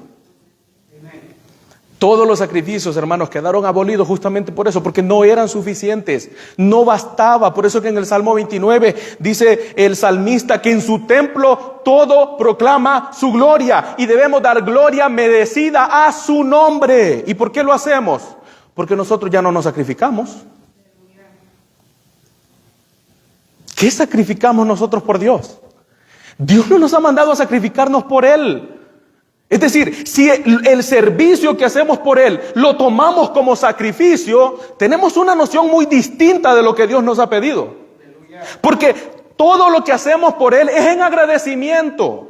Todos los sacrificios, hermanos, quedaron abolidos justamente por eso, porque no eran suficientes, no bastaba. Por eso que en el Salmo 29 dice el salmista que en su templo todo proclama su gloria, y debemos dar gloria merecida a su nombre. ¿Y por qué lo hacemos? Porque nosotros ya no nos sacrificamos. ¿Qué sacrificamos nosotros por Dios? Dios no nos ha mandado a sacrificarnos por Él. Es decir, si el servicio que hacemos por Él lo tomamos como sacrificio, tenemos una noción muy distinta de lo que Dios nos ha pedido. Porque todo lo que hacemos por Él es en agradecimiento.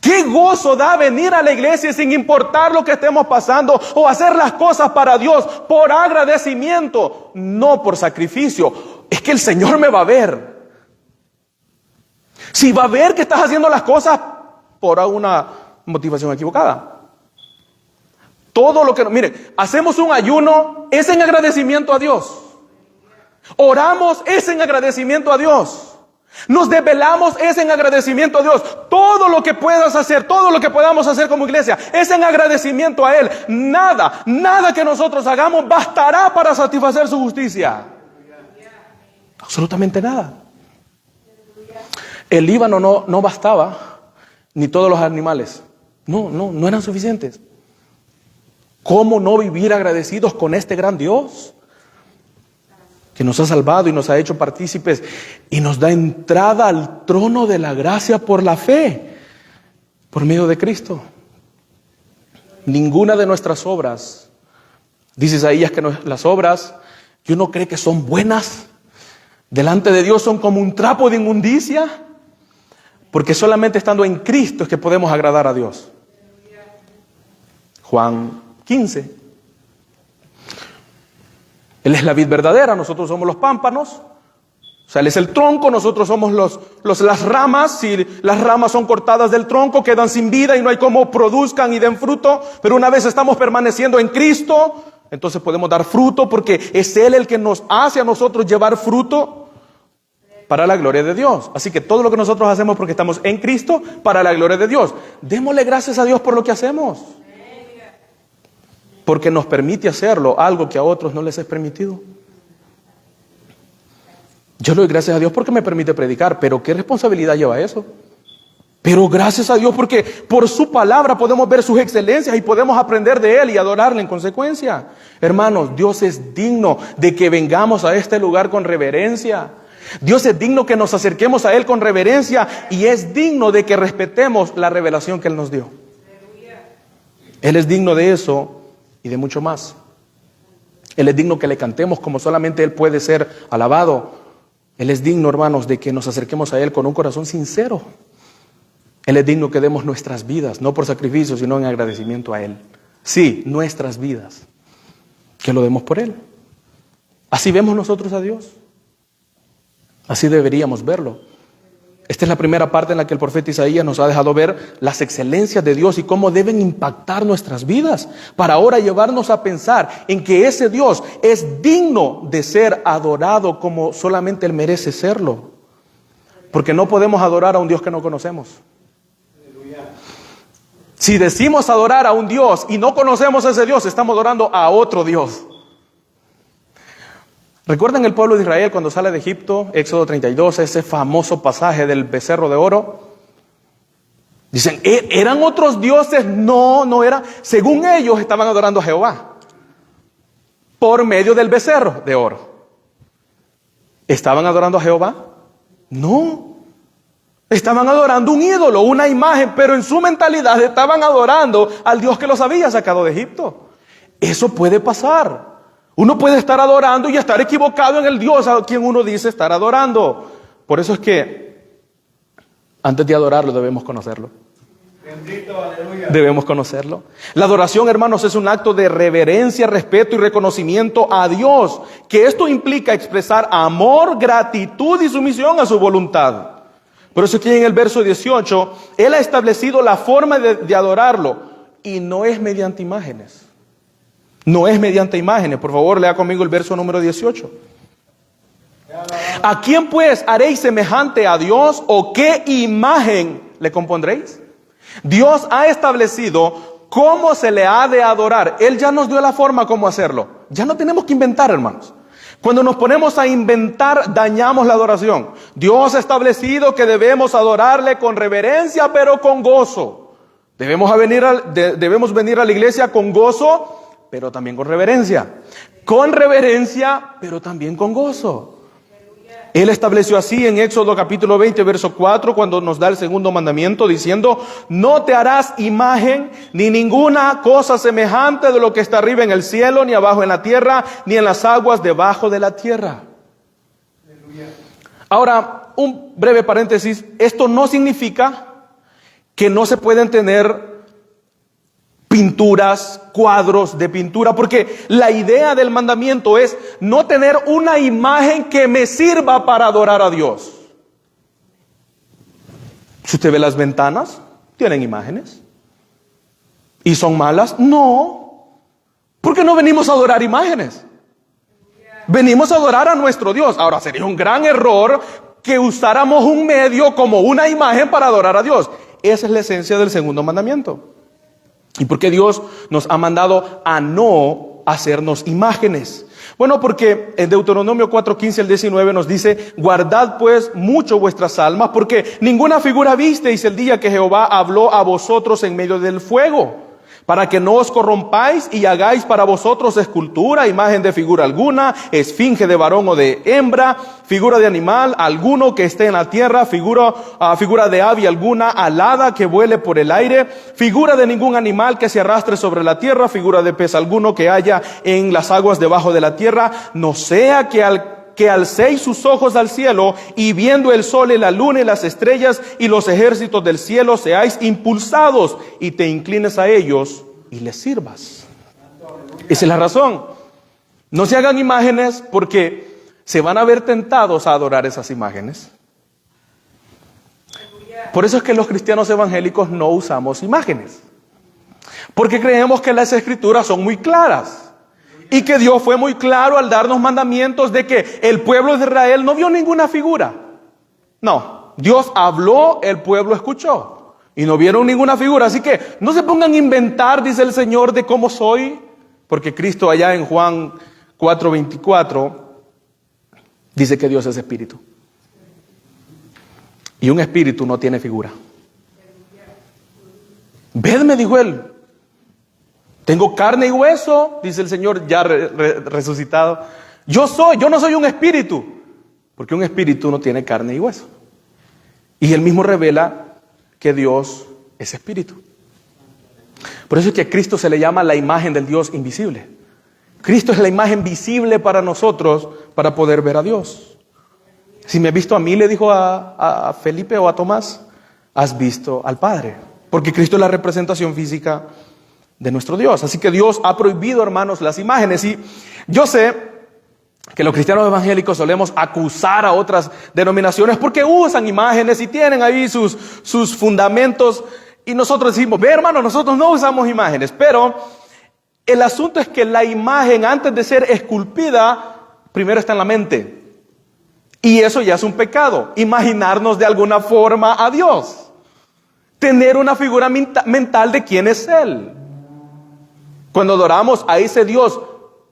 Qué gozo da venir a la iglesia sin importar lo que estemos pasando, o hacer las cosas para Dios por agradecimiento, no por sacrificio. Es que el Señor me va a ver. Si va a ver que estás haciendo las cosas por una motivación equivocada. Todo lo que, miren, hacemos un ayuno, es en agradecimiento a Dios. Oramos, es en agradecimiento a Dios. Nos desvelamos, es en agradecimiento a Dios. Todo lo que puedas hacer, todo lo que podamos hacer como iglesia, es en agradecimiento a Él. Nada que nosotros hagamos bastará para satisfacer su justicia. Absolutamente nada. El Líbano no bastaba, ni todos los animales. No eran suficientes. ¿Cómo no vivir agradecidos con este gran Dios que nos ha salvado y nos ha hecho partícipes y nos da entrada al trono de la gracia por la fe, por medio de Cristo? Ninguna de nuestras obras, dice Isaías, que las obras que uno cree que son buenas delante de Dios son como un trapo de inmundicia, porque solamente estando en Cristo es que podemos agradar a Dios. Juan 15. Él es la vid verdadera, nosotros somos los pámpanos. O sea, Él es el tronco, nosotros somos las ramas. Si las ramas son cortadas del tronco, quedan sin vida y no hay cómo produzcan y den fruto. Pero una vez estamos permaneciendo en Cristo, entonces podemos dar fruto, porque es Él el que nos hace a nosotros llevar fruto para la gloria de Dios. Así que todo lo que nosotros hacemos porque estamos en Cristo, para la gloria de Dios. Démosle gracias a Dios por lo que hacemos, porque nos permite hacerlo, algo que a otros no les es permitido. Yo le doy gracias a Dios porque me permite predicar, pero ¿qué responsabilidad lleva eso? Pero gracias a Dios porque por su palabra podemos ver sus excelencias y podemos aprender de Él y adorarle en consecuencia. Hermanos, Dios es digno de que vengamos a este lugar con reverencia. Dios es digno que nos acerquemos a Él con reverencia, y es digno de que respetemos la revelación que Él nos dio. Él es digno de eso y de mucho más. Él es digno que le cantemos como solamente Él puede ser alabado. Él es digno, hermanos, de que nos acerquemos a Él con un corazón sincero. Él es digno que demos nuestras vidas, no por sacrificio, sino en agradecimiento a Él. Sí, nuestras vidas, que lo demos por Él. Así vemos nosotros a Dios. Así deberíamos verlo. Esta es la primera parte en la que el profeta Isaías nos ha dejado ver las excelencias de Dios y cómo deben impactar nuestras vidas, para ahora llevarnos a pensar en que ese Dios es digno de ser adorado como solamente Él merece serlo. Porque no podemos adorar a un Dios que no conocemos. Si decimos adorar a un Dios y no conocemos a ese Dios, estamos adorando a otro Dios. ¿Recuerdan el pueblo de Israel cuando sale de Egipto? Éxodo 32, ese famoso pasaje del becerro de oro. Dicen, ¿eran otros dioses? No era. Según ellos estaban adorando a Jehová por medio del becerro de oro. ¿Estaban adorando a Jehová? No. Estaban adorando un ídolo, una imagen, pero en su mentalidad estaban adorando al Dios que los había sacado de Egipto. Eso puede pasar. Uno puede estar adorando y estar equivocado en el Dios a quien uno dice estar adorando. Por eso es que antes de adorarlo debemos conocerlo. Bendito, aleluya. Debemos conocerlo. La adoración, hermanos, es un acto de reverencia, respeto y reconocimiento a Dios. Que esto implica expresar amor, gratitud y sumisión a su voluntad. Por eso aquí en el verso 18, Él ha establecido la forma de adorarlo. Y no es mediante imágenes. No es mediante imágenes. Por favor, lea conmigo el verso número 18. ¿A quién pues haréis semejante a Dios o qué imagen le compondréis? Dios ha establecido cómo se le ha de adorar. Él ya nos dio la forma cómo hacerlo. Ya no tenemos que inventar, hermanos. Cuando nos ponemos a inventar, dañamos la adoración. Dios ha establecido que debemos adorarle con reverencia, pero con gozo. Debemos venir a la iglesia con gozo, pero también con reverencia. Con reverencia, pero también con gozo. Él estableció así en Éxodo capítulo 20, verso 4, cuando nos da el segundo mandamiento, diciendo, no te harás imagen ni ninguna cosa semejante de lo que está arriba en el cielo, ni abajo en la tierra, ni en las aguas debajo de la tierra. Aleluya. Ahora, un breve paréntesis, esto no significa que no se pueden tener pinturas, cuadros de pintura, porque la idea del mandamiento es no tener una imagen que me sirva para adorar a Dios. Si usted ve las ventanas, tienen imágenes. ¿Y son malas? No. Porque no venimos a adorar imágenes. Venimos a adorar a nuestro Dios. Ahora, sería un gran error que usáramos un medio como una imagen para adorar a Dios. Esa es la esencia del segundo mandamiento. ¿Y por qué Dios nos ha mandado a no hacernos imágenes? Bueno, porque en Deuteronomio 4:15 al 19 nos dice, guardad pues mucho vuestras almas, porque ninguna figura visteis el día que Jehová habló a vosotros en medio del fuego, para que no os corrompáis y hagáis para vosotros escultura, imagen de figura alguna, esfinge de varón o de hembra, figura de animal alguno que esté en la tierra, figura de ave alguna, alada que vuele por el aire, figura de ningún animal que se arrastre sobre la tierra, figura de pez alguno que haya en las aguas debajo de la tierra, no sea que alcéis sus ojos al cielo y viendo el sol y la luna y las estrellas y los ejércitos del cielo seáis impulsados y te inclines a ellos y les sirvas. Esa es la razón. No se hagan imágenes porque se van a ver tentados a adorar esas imágenes. Por eso es que los cristianos evangélicos no usamos imágenes, porque creemos que las escrituras son muy claras. Y que Dios fue muy claro al darnos mandamientos de que el pueblo de Israel no vio ninguna figura. No, Dios habló, el pueblo escuchó y no vieron ninguna figura. Así que no se pongan a inventar, dice el Señor, de cómo soy. Porque Cristo allá en Juan 4:24 dice que Dios es espíritu. Y un espíritu no tiene figura. Vedme, dijo él. Tengo carne y hueso, dice el Señor ya resucitado. Yo no soy un espíritu, porque un espíritu no tiene carne y hueso. Y él mismo revela que Dios es espíritu. Por eso es que a Cristo se le llama la imagen del Dios invisible. Cristo es la imagen visible para nosotros para poder ver a Dios. Si me has visto a mí, le dijo a Felipe o a Tomás, has visto al Padre. Porque Cristo es la representación física de nuestro Dios. Así que Dios ha prohibido, hermanos, las imágenes. Y yo sé que los cristianos evangélicos solemos acusar a otras denominaciones porque usan imágenes y tienen ahí sus fundamentos. Y nosotros decimos, ve hermano, nosotros no usamos imágenes. Pero el asunto es que la imagen, antes de ser esculpida, primero está en la mente. Y eso ya es un pecado, imaginarnos de alguna forma a Dios. Tener una figura mental de quién es Él. Cuando adoramos a ese Dios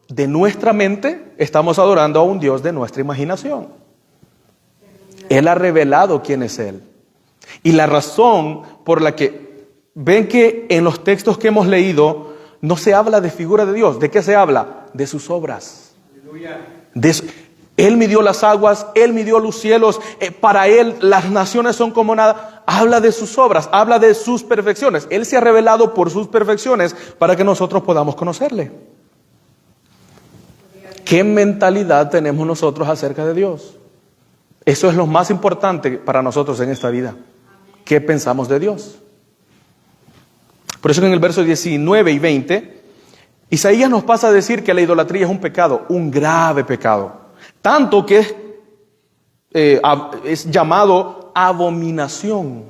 de nuestra mente, estamos adorando a un Dios de nuestra imaginación. Él ha revelado quién es Él. Y la razón por la que ven que en los textos que hemos leído no se habla de figura de Dios. ¿De qué se habla? De sus obras. Él midió las aguas, Él midió los cielos, para Él las naciones son como nada. Habla de sus obras, habla de sus perfecciones. Él se ha revelado por sus perfecciones para que nosotros podamos conocerle. ¿Qué mentalidad tenemos nosotros acerca de Dios? Eso es lo más importante para nosotros en esta vida. ¿Qué pensamos de Dios? Por eso que en el verso 19 y 20, Isaías nos pasa a decir que la idolatría es un pecado, un grave pecado. Tanto que es llamado abominación,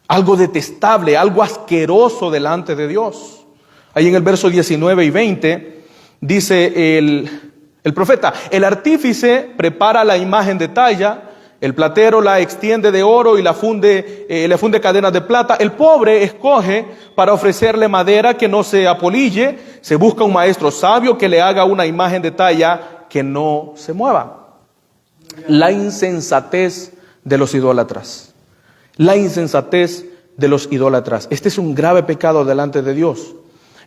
algo detestable, algo asqueroso delante de Dios. Ahí en el verso 19 y 20 dice el profeta: el artífice prepara la imagen de talla, el platero la extiende de oro y le funde cadenas de plata. El pobre escoge para ofrecerle madera que no se apolille, se busca un maestro sabio que le haga una imagen de talla que no se mueva. La insensatez de los idólatras. La insensatez de los idólatras. Este es un grave pecado delante de Dios.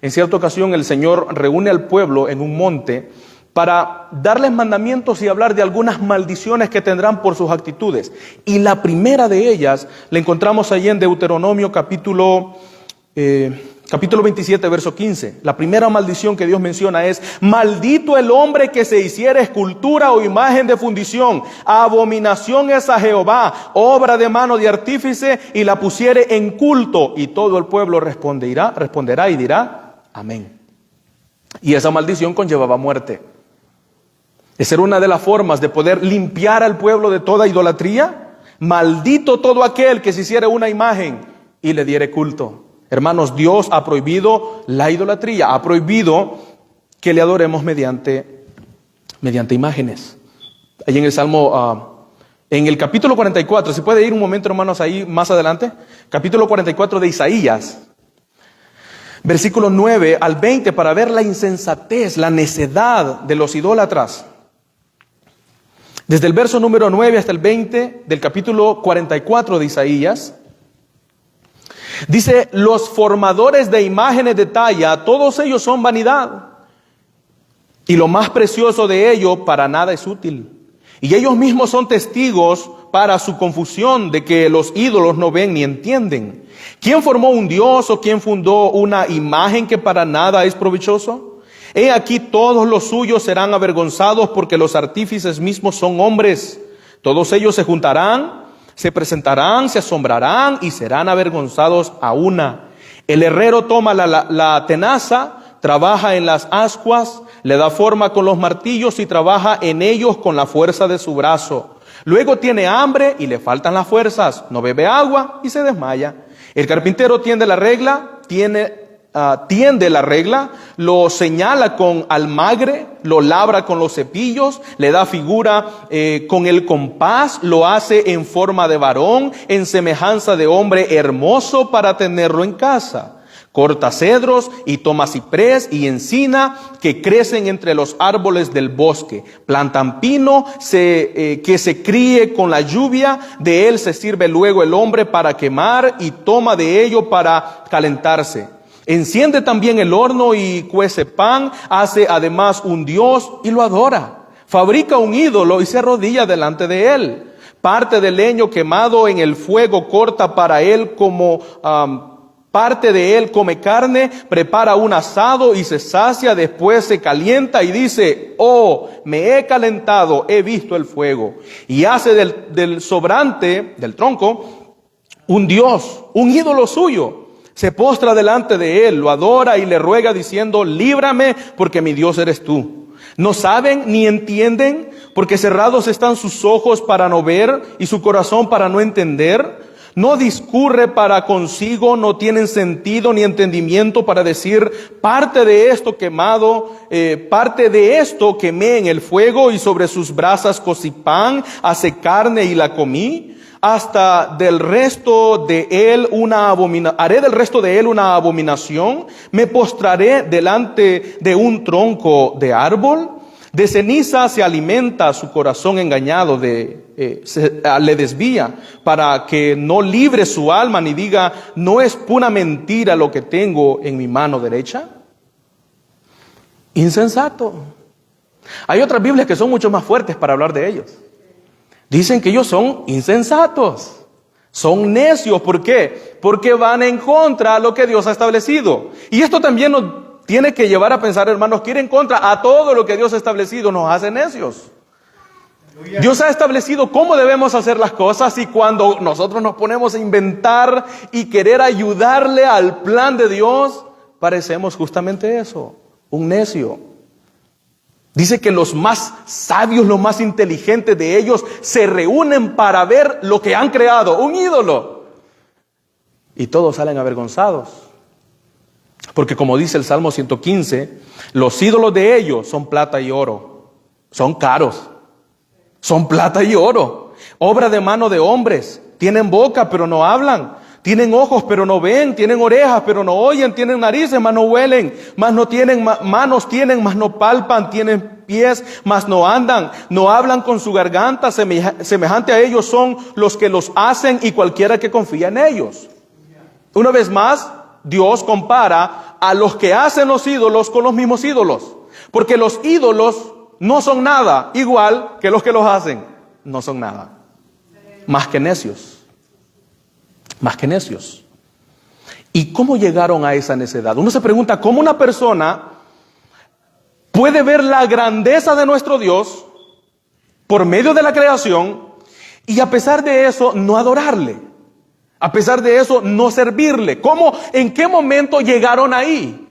En cierta ocasión el Señor reúne al pueblo en un monte para darles mandamientos y hablar de algunas maldiciones que tendrán por sus actitudes. Y la primera de ellas la encontramos allí en Deuteronomio capítulo 27, verso 15. La primera maldición que Dios menciona es: maldito el hombre que se hiciera escultura o imagen de fundición, abominación es a Jehová, obra de mano de artífice, y la pusiere en culto. Y todo el pueblo responderá y dirá amén. Y esa maldición conllevaba muerte. Esa era una de las formas de poder limpiar al pueblo de toda idolatría. Maldito todo aquel que se hiciera una imagen y le diere culto. Hermanos, Dios ha prohibido la idolatría, ha prohibido que le adoremos mediante imágenes. Ahí en el Salmo, en el capítulo 44, ¿se puede ir un momento, hermanos, ahí más adelante? Capítulo 44 de Isaías, versículos 9 al 20, para ver la insensatez, la necedad de los idólatras. Desde el verso número 9 hasta el 20 del capítulo 44 de Isaías, dice: los formadores de imágenes de talla, todos ellos son vanidad, y lo más precioso de ello para nada es útil. Y ellos mismos son testigos para su confusión de que los ídolos no ven ni entienden. ¿Quién formó un dios o quién fundó una imagen que para nada es provechoso? He aquí todos los suyos serán avergonzados, porque los artífices mismos son hombres. Todos ellos se juntarán, se presentarán, se asombrarán y serán avergonzados a una. El herrero toma la tenaza, trabaja en las ascuas, le da forma con los martillos y trabaja en ellos con la fuerza de su brazo. Luego tiene hambre y le faltan las fuerzas, no bebe agua y se desmaya. El carpintero tiende la regla, lo señala con almagre, lo labra con los cepillos, le da figura con el compás, lo hace en forma de varón, en semejanza de hombre hermoso para tenerlo en casa. Corta cedros y toma ciprés y encina que crecen entre los árboles del bosque. Plantan pino que se críe con la lluvia. De él se sirve luego el hombre para quemar y toma de ello para calentarse. Enciende también el horno y cuece pan. Hace además un dios y lo adora. Fabrica un ídolo y se arrodilla delante de él. Parte del leño quemado en el fuego corta para él como parte de él come carne, prepara un asado y se sacia, después se calienta y dice: oh, me he calentado, he visto el fuego. Y hace del sobrante, del tronco, un dios, un ídolo suyo. Se postra delante de él, lo adora y le ruega diciendo: líbrame, porque mi Dios eres tú. No saben ni entienden, porque cerrados están sus ojos para no ver y su corazón para no entender. No discurre para consigo, no tienen sentido ni entendimiento para decir, parte de esto quemado, parte de esto quemé en el fuego y sobre sus brasas cocí pan, hace carne y la comí. Hasta del resto de él haré del resto de él una abominación, me postraré delante de un tronco de árbol, de ceniza se alimenta su corazón engañado, le desvía, para que no libre su alma ni diga, no es pura mentira lo que tengo en mi mano derecha. Insensato. Hay otras Biblias que son mucho más fuertes para hablar de ellos. Dicen que ellos son insensatos, son necios. ¿Por qué? Porque van en contra de lo que Dios ha establecido. Y esto también nos tiene que llevar a pensar, hermanos, que ir en contra a todo lo que Dios ha establecido nos hace necios. Dios ha establecido cómo debemos hacer las cosas, y cuando nosotros nos ponemos a inventar y querer ayudarle al plan de Dios, parecemos justamente eso, un necio. Dice que los más sabios, los más inteligentes de ellos se reúnen para ver lo que han creado, un ídolo. Y todos salen avergonzados. Porque como dice el Salmo 115, los ídolos de ellos son plata y oro. Son caros. Son plata y oro. Obra de mano de hombres. Tienen boca pero no hablan. Tienen ojos pero no ven, tienen orejas pero no oyen, tienen narices mas no huelen, mas no tienen manos, tienen mas no palpan, tienen pies mas no andan, no hablan con su garganta, semejante a ellos son los que los hacen y cualquiera que confía en ellos. Una vez más, Dios compara a los que hacen los ídolos con los mismos ídolos, porque los ídolos no son nada, igual que los que los hacen, no son nada, más que necios. Más que necios. ¿Y cómo llegaron a esa necedad? Uno se pregunta, ¿cómo una persona puede ver la grandeza de nuestro Dios por medio de la creación y a pesar de eso no adorarle? A pesar de eso no servirle. ¿Cómo? ¿En qué momento llegaron ahí?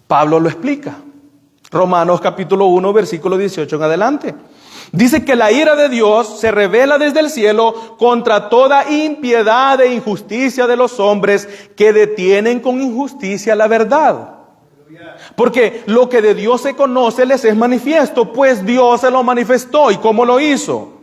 Pablo lo explica. Romanos capítulo 1, versículo 18 en adelante. Dice que la ira de Dios se revela desde el cielo contra toda impiedad e injusticia de los hombres que detienen con injusticia la verdad. Porque lo que de Dios se conoce les es manifiesto, pues Dios se lo manifestó. ¿Y cómo lo hizo?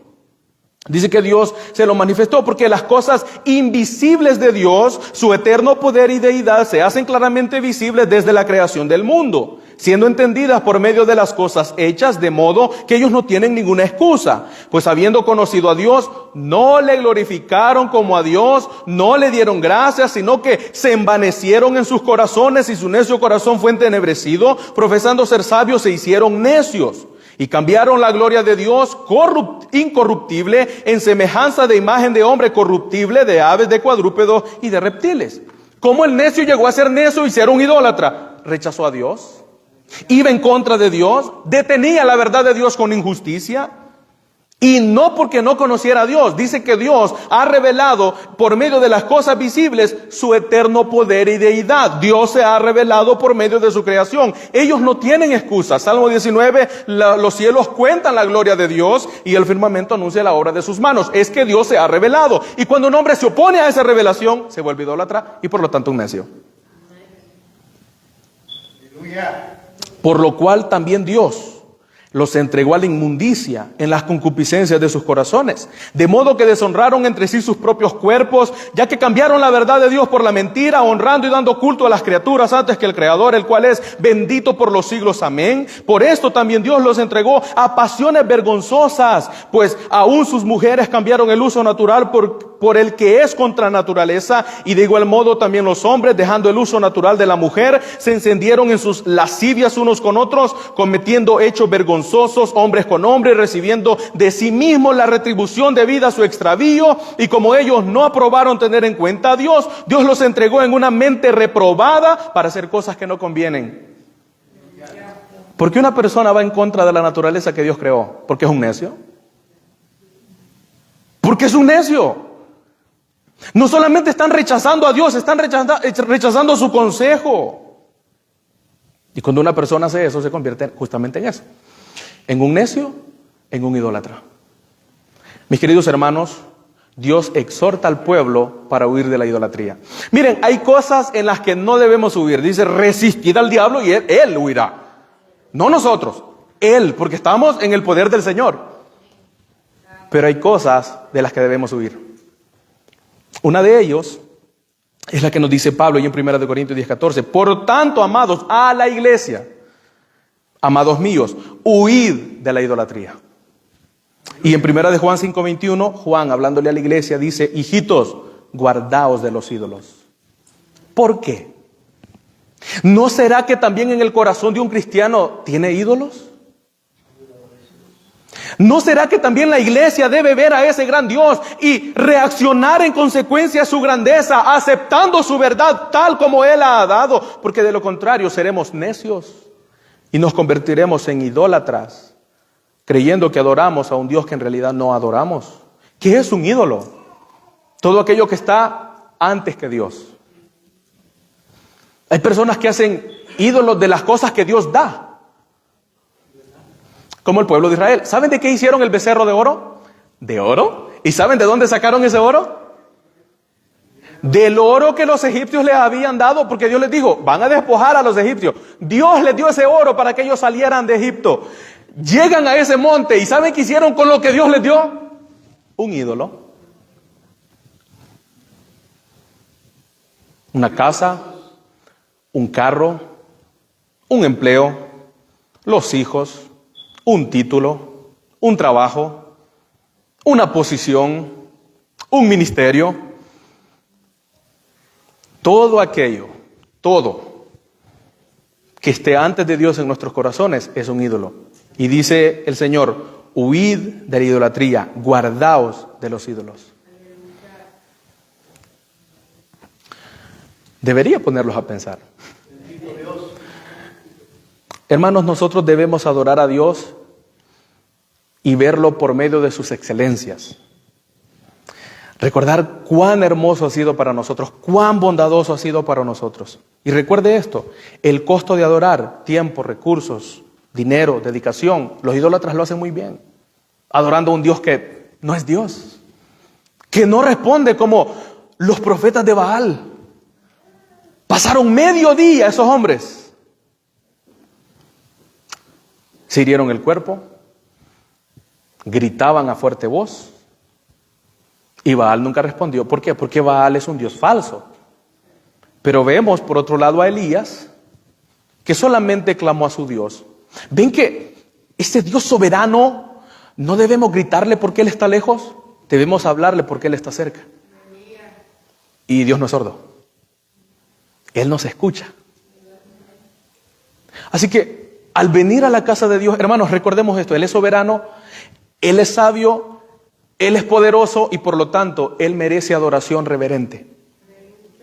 Dice que Dios se lo manifestó porque las cosas invisibles de Dios, su eterno poder y deidad, se hacen claramente visibles desde la creación del mundo, siendo entendidas por medio de las cosas hechas, de modo que ellos no tienen ninguna excusa. Pues habiendo conocido a Dios, no le glorificaron como a Dios, no le dieron gracias, sino que se envanecieron en sus corazones y su necio corazón fue entenebrecido, profesando ser sabios se hicieron necios. Y cambiaron la gloria de Dios incorruptible en semejanza de imagen de hombre corruptible, de aves, de cuadrúpedos y de reptiles. ¿Cómo el necio llegó a ser necio y ser un idólatra? Rechazó a Dios, iba en contra de Dios, detenía la verdad de Dios con injusticia. Y no porque no conociera a Dios. Dice que Dios ha revelado por medio de las cosas visibles su eterno poder y deidad. Dios se ha revelado por medio de su creación. Ellos no tienen excusa. Salmo 19, los cielos cuentan la gloria de Dios y el firmamento anuncia la obra de sus manos. Es que Dios se ha revelado. Y cuando un hombre se opone a esa revelación, se vuelve idólatra y por lo tanto un necio. Por lo cual también Dios los entregó a la inmundicia en las concupiscencias de sus corazones, de modo que deshonraron entre sí sus propios cuerpos, ya que cambiaron la verdad de Dios por la mentira, honrando y dando culto a las criaturas antes que el Creador, el cual es bendito por los siglos. Amén. Por esto también Dios los entregó a pasiones vergonzosas, pues aún sus mujeres cambiaron el uso natural por el que es contra naturaleza, y de igual modo también los hombres, dejando el uso natural de la mujer, se encendieron en sus lascivias unos con otros, cometiendo hechos vergonzosos, hombres con hombres, recibiendo de sí mismos la retribución debida a su extravío. Y como ellos no aprobaron tener en cuenta a Dios, Dios los entregó en una mente reprobada para hacer cosas que no convienen. ¿Por qué una persona va en contra de la naturaleza que Dios creó? ¿Porque es un necio? Porque es un necio. No solamente están rechazando a Dios, están rechazando su consejo. Y cuando una persona hace eso, se convierte justamente en eso. En un necio, en un idólatra. Mis queridos hermanos, Dios exhorta al pueblo para huir de la idolatría. Miren, hay cosas en las que no debemos huir. Dice, resistid al diablo y él huirá. No nosotros, Él, porque estamos en el poder del Señor. Pero hay cosas de las que debemos huir. Una de ellos es la que nos dice Pablo ahí en 1 Corintios 10:14. Por tanto, amados, a la iglesia, amados míos, huid de la idolatría. Y en 1 Juan 5:21, Juan, hablándole a la iglesia, dice, hijitos, guardaos de los ídolos. ¿Por qué? ¿No será que también en el corazón de un cristiano tiene ídolos? ¿No será que también la iglesia debe ver a ese gran Dios y reaccionar en consecuencia a su grandeza, aceptando su verdad tal como Él ha dado? Porque de lo contrario seremos necios y nos convertiremos en idólatras, creyendo que adoramos a un Dios que en realidad no adoramos. ¿Qué es un ídolo? Todo aquello que está antes que Dios. Hay personas que hacen ídolos de las cosas que Dios da. Como el pueblo de Israel. ¿Saben de qué hicieron el becerro de oro? ¿De oro? ¿Y saben de dónde sacaron ese oro? Del oro que los egipcios les habían dado, porque Dios les dijo, van a despojar a los egipcios. Dios les dio ese oro para que ellos salieran de Egipto. Llegan a ese monte y ¿saben qué hicieron con lo que Dios les dio? Un ídolo. Una casa, un carro, un empleo, los hijos, un título, un trabajo, una posición, un ministerio. Todo aquello, todo que esté antes de Dios en nuestros corazones es un ídolo. Y dice el Señor, huid de la idolatría, guardaos de los ídolos. Debería ponerlos a pensar. Hermanos, nosotros debemos adorar a Dios y verlo por medio de sus excelencias. Recordar cuán hermoso ha sido para nosotros, cuán bondadoso ha sido para nosotros. Y recuerde esto, el costo de adorar, tiempo, recursos, dinero, dedicación, los idólatras lo hacen muy bien. Adorando a un Dios que no es Dios, que no responde como los profetas de Baal. Pasaron medio día esos hombres. Se hirieron el cuerpo, gritaban a fuerte voz y Baal nunca respondió. ¿Por qué? Porque Baal es un Dios falso. Pero vemos por otro lado a Elías que solamente clamó a su Dios. ¿Ven que este Dios soberano no debemos gritarle porque Él está lejos? Debemos hablarle porque Él está cerca. Y Dios no es sordo. Él nos escucha. Así que al venir a la casa de Dios, hermanos, recordemos esto, Él es soberano, Él es sabio, Él es poderoso y por lo tanto Él merece adoración reverente.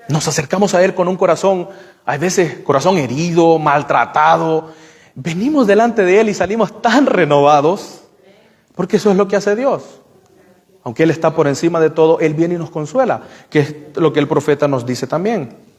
Nos acercamos a Él con un corazón, a veces corazón herido, maltratado. Venimos delante de Él y salimos tan renovados, porque eso es lo que hace Dios. Aunque Él está por encima de todo, Él viene y nos consuela, que es lo que el profeta nos dice también.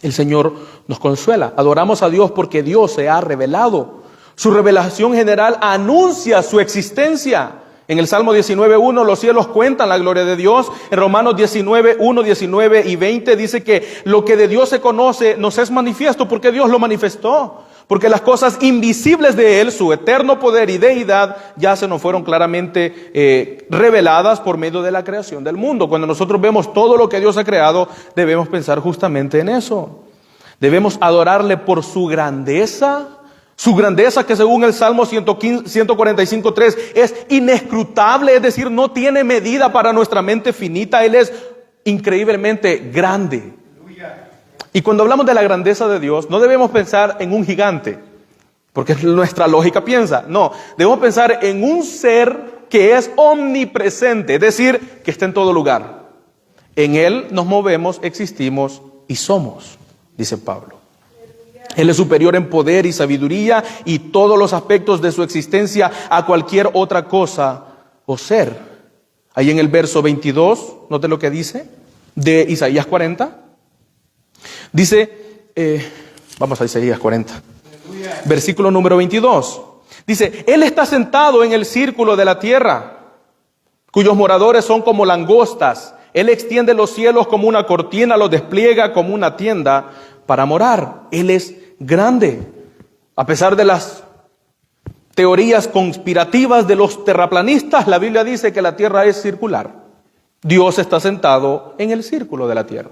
El Señor nos consuela. Adoramos a Dios porque Dios se ha revelado. Su revelación general anuncia su existencia. En el Salmo 19:1 los cielos cuentan la gloria de Dios. En Romanos 19:1, 19 y 20 dice que lo que de Dios se conoce nos es manifiesto porque Dios lo manifestó. Porque las cosas invisibles de Él, su eterno poder y deidad, ya se nos fueron claramente reveladas por medio de la creación del mundo. Cuando nosotros vemos todo lo que Dios ha creado, debemos pensar justamente en eso. Debemos adorarle por su grandeza que según el Salmo 145:3 es inescrutable, es decir, no tiene medida para nuestra mente finita. Él es increíblemente grande. Y cuando hablamos de la grandeza de Dios, no debemos pensar en un gigante, porque nuestra lógica piensa. No, debemos pensar en un ser que es omnipresente, es decir, que está en todo lugar. En Él nos movemos, existimos y somos, dice Pablo. Él es superior en poder y sabiduría y todos los aspectos de su existencia a cualquier otra cosa o ser. Ahí en el verso 22, note lo que dice, de Isaías 40. Dice, vamos a Isaías 40. Versículo número 22. Dice, Él está sentado en el círculo de la tierra, cuyos moradores son como langostas. Él extiende los cielos como una cortina, los despliega como una tienda para morar. Él es grande. A pesar de las teorías conspirativas de los terraplanistas, la Biblia dice que la tierra es circular. Dios está sentado en el círculo de la tierra.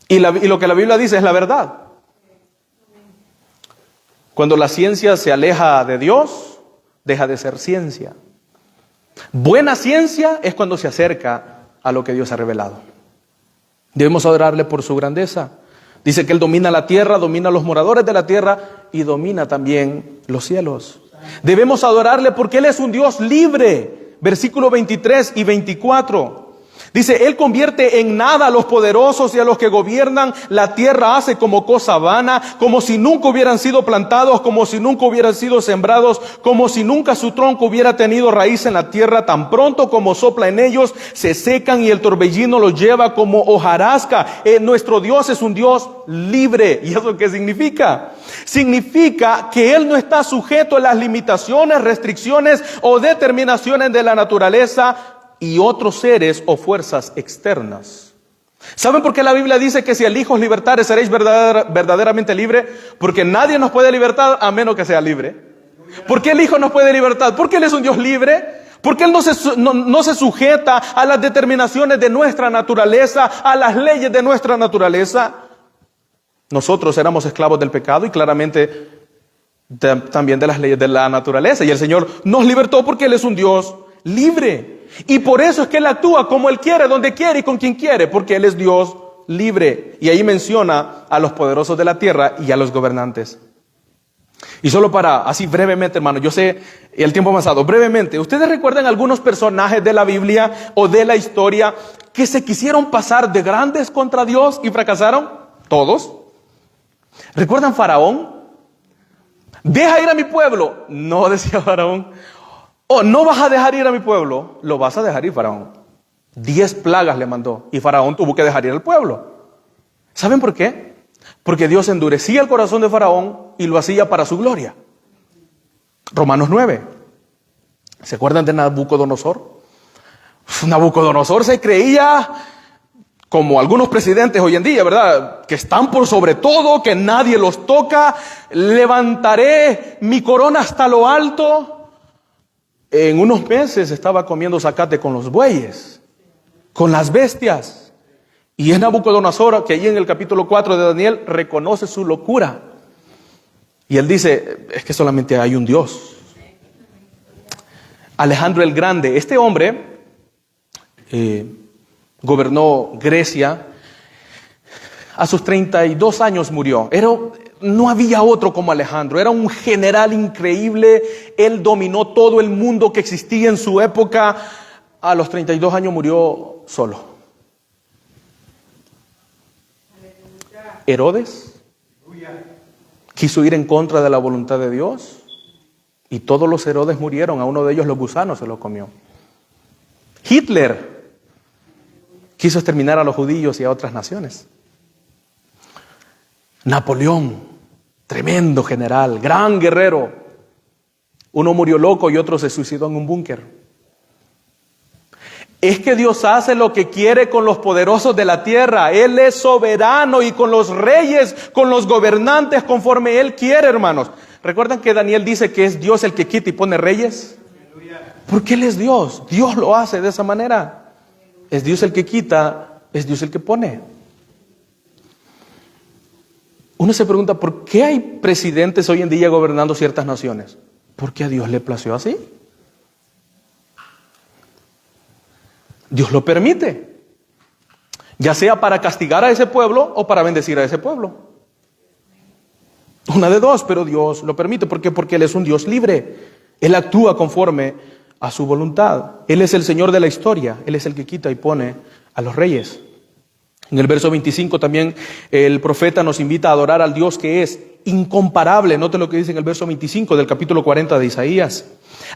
Y lo que la Biblia dice es la verdad. Cuando la ciencia se aleja de Dios, deja de ser ciencia. Buena ciencia es cuando se acerca a lo que Dios ha revelado. Debemos adorarle por su grandeza. Dice que Él domina la tierra, domina a los moradores de la tierra y domina también los cielos. Debemos adorarle porque Él es un Dios libre. Versículo 23 y 24. Dice, Él convierte en nada a los poderosos y a los que gobiernan la tierra hace como cosa vana, como si nunca hubieran sido plantados, como si nunca hubieran sido sembrados, como si nunca su tronco hubiera tenido raíz en la tierra. Tan pronto como sopla en ellos, se secan y el torbellino los lleva como hojarasca. Nuestro Dios es un Dios libre. ¿Y eso qué significa? Significa que Él no está sujeto a las limitaciones, restricciones o determinaciones de la naturaleza y otros seres o fuerzas externas. ¿Saben por qué la Biblia dice que si el Hijo os libertare seréis verdaderamente libre? Porque nadie nos puede libertar a menos que sea libre. ¿Por qué el Hijo nos puede libertar? Porque Él es un Dios libre. Porque Él no se sujeta a las determinaciones de nuestra naturaleza, a las leyes de nuestra naturaleza. Nosotros éramos esclavos del pecado y claramente también de las leyes de la naturaleza. Y el Señor nos libertó porque Él es un Dios libre. Y por eso es que Él actúa como Él quiere, donde quiere y con quien quiere, porque Él es Dios libre. Y ahí menciona a los poderosos de la tierra y a los gobernantes. Y solo para, así brevemente, hermano, yo sé el tiempo ha pasado, brevemente, ¿ustedes recuerdan algunos personajes de la Biblia o de la historia que se quisieron pasar de grandes contra Dios y fracasaron? Todos. ¿Recuerdan Faraón? Deja ir a mi pueblo. No, decía Faraón. Oh, no vas a dejar ir a mi pueblo. Lo vas a dejar ir, Faraón. 10 plagas le mandó y Faraón tuvo que dejar ir al pueblo. ¿Saben por qué? Porque Dios endurecía el corazón de Faraón y lo hacía para su gloria. Romanos 9. ¿Se acuerdan de Nabucodonosor? Nabucodonosor se creía como algunos presidentes hoy en día, ¿verdad? Que están por sobre todo, que nadie los toca. Levantaré mi corona hasta lo alto. En unos meses estaba comiendo zacate con los bueyes, con las bestias. Y es Nabucodonosor que ahí en el capítulo 4 de Daniel reconoce su locura. Y él dice, es que solamente hay un Dios. Alejandro el Grande, este hombre gobernó Grecia. A sus 32 años murió. No había otro como Alejandro. Era un general increíble. Él dominó todo el mundo que existía en su época. A los 32 años murió solo. Herodes quiso ir en contra de la voluntad de Dios. Y todos los Herodes murieron. A uno de ellos los gusanos se lo comió. Hitler quiso exterminar a los judíos y a otras naciones. Napoleón, tremendo general, gran guerrero. Uno murió loco y otro se suicidó en un búnker. Es que Dios hace lo que quiere con los poderosos de la tierra. Él es soberano y con los reyes, con los gobernantes conforme Él quiere, hermanos. ¿Recuerdan que Daniel dice que es Dios el que quita y pone reyes? Porque Él es Dios. Dios lo hace de esa manera. Es Dios el que quita, es Dios el que pone. Uno se pregunta, ¿por qué hay presidentes hoy en día gobernando ciertas naciones? Porque a Dios le plació así. Dios lo permite. Ya sea para castigar a ese pueblo o para bendecir a ese pueblo. Una de dos, pero Dios lo permite. ¿Por qué? Porque Él es un Dios libre. Él actúa conforme a su voluntad. Él es el Señor de la historia. Él es el que quita y pone a los reyes. En el verso 25 también el profeta nos invita a adorar al Dios que es incomparable. Note lo que dice en el verso 25 del capítulo 40 de Isaías.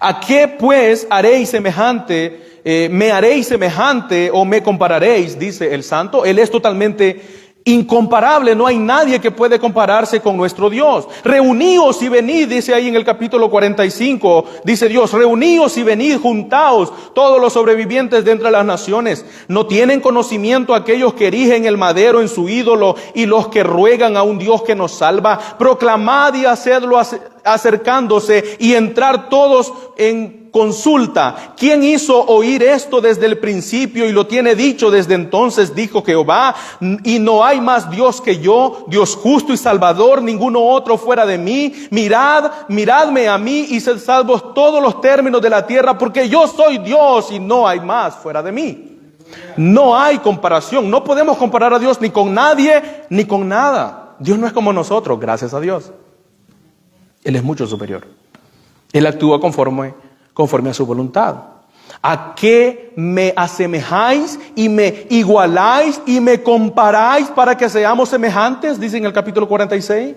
¿A qué pues haréis semejante, me haréis semejante o me compararéis? Dice el santo. Él es totalmente incomparable, no hay nadie que puede compararse con nuestro Dios. Reuníos y venid, dice ahí en el capítulo 45, dice Dios, reuníos y venid, juntaos todos los sobrevivientes de entre las naciones. No tienen conocimiento aquellos que erigen el madero en su ídolo y los que ruegan a un Dios que nos salva. Proclamad y hacedlo acercándose y entrar todos en consulta. ¿Quién hizo oír esto desde el principio y lo tiene dicho desde entonces? Dijo Jehová, y no hay más Dios que yo, Dios justo y salvador, ninguno otro fuera de mí. Miradme a mí y sed salvos todos los términos de la tierra, porque yo soy Dios y no hay más fuera de mí. No hay comparación, no podemos comparar a Dios ni con nadie ni con nada. Dios no es como nosotros, gracias a Dios. Él es mucho superior. Él actúa conforme a su voluntad. ¿A qué me asemejáis y me igualáis y me comparáis para que seamos semejantes? Dice en el capítulo 46.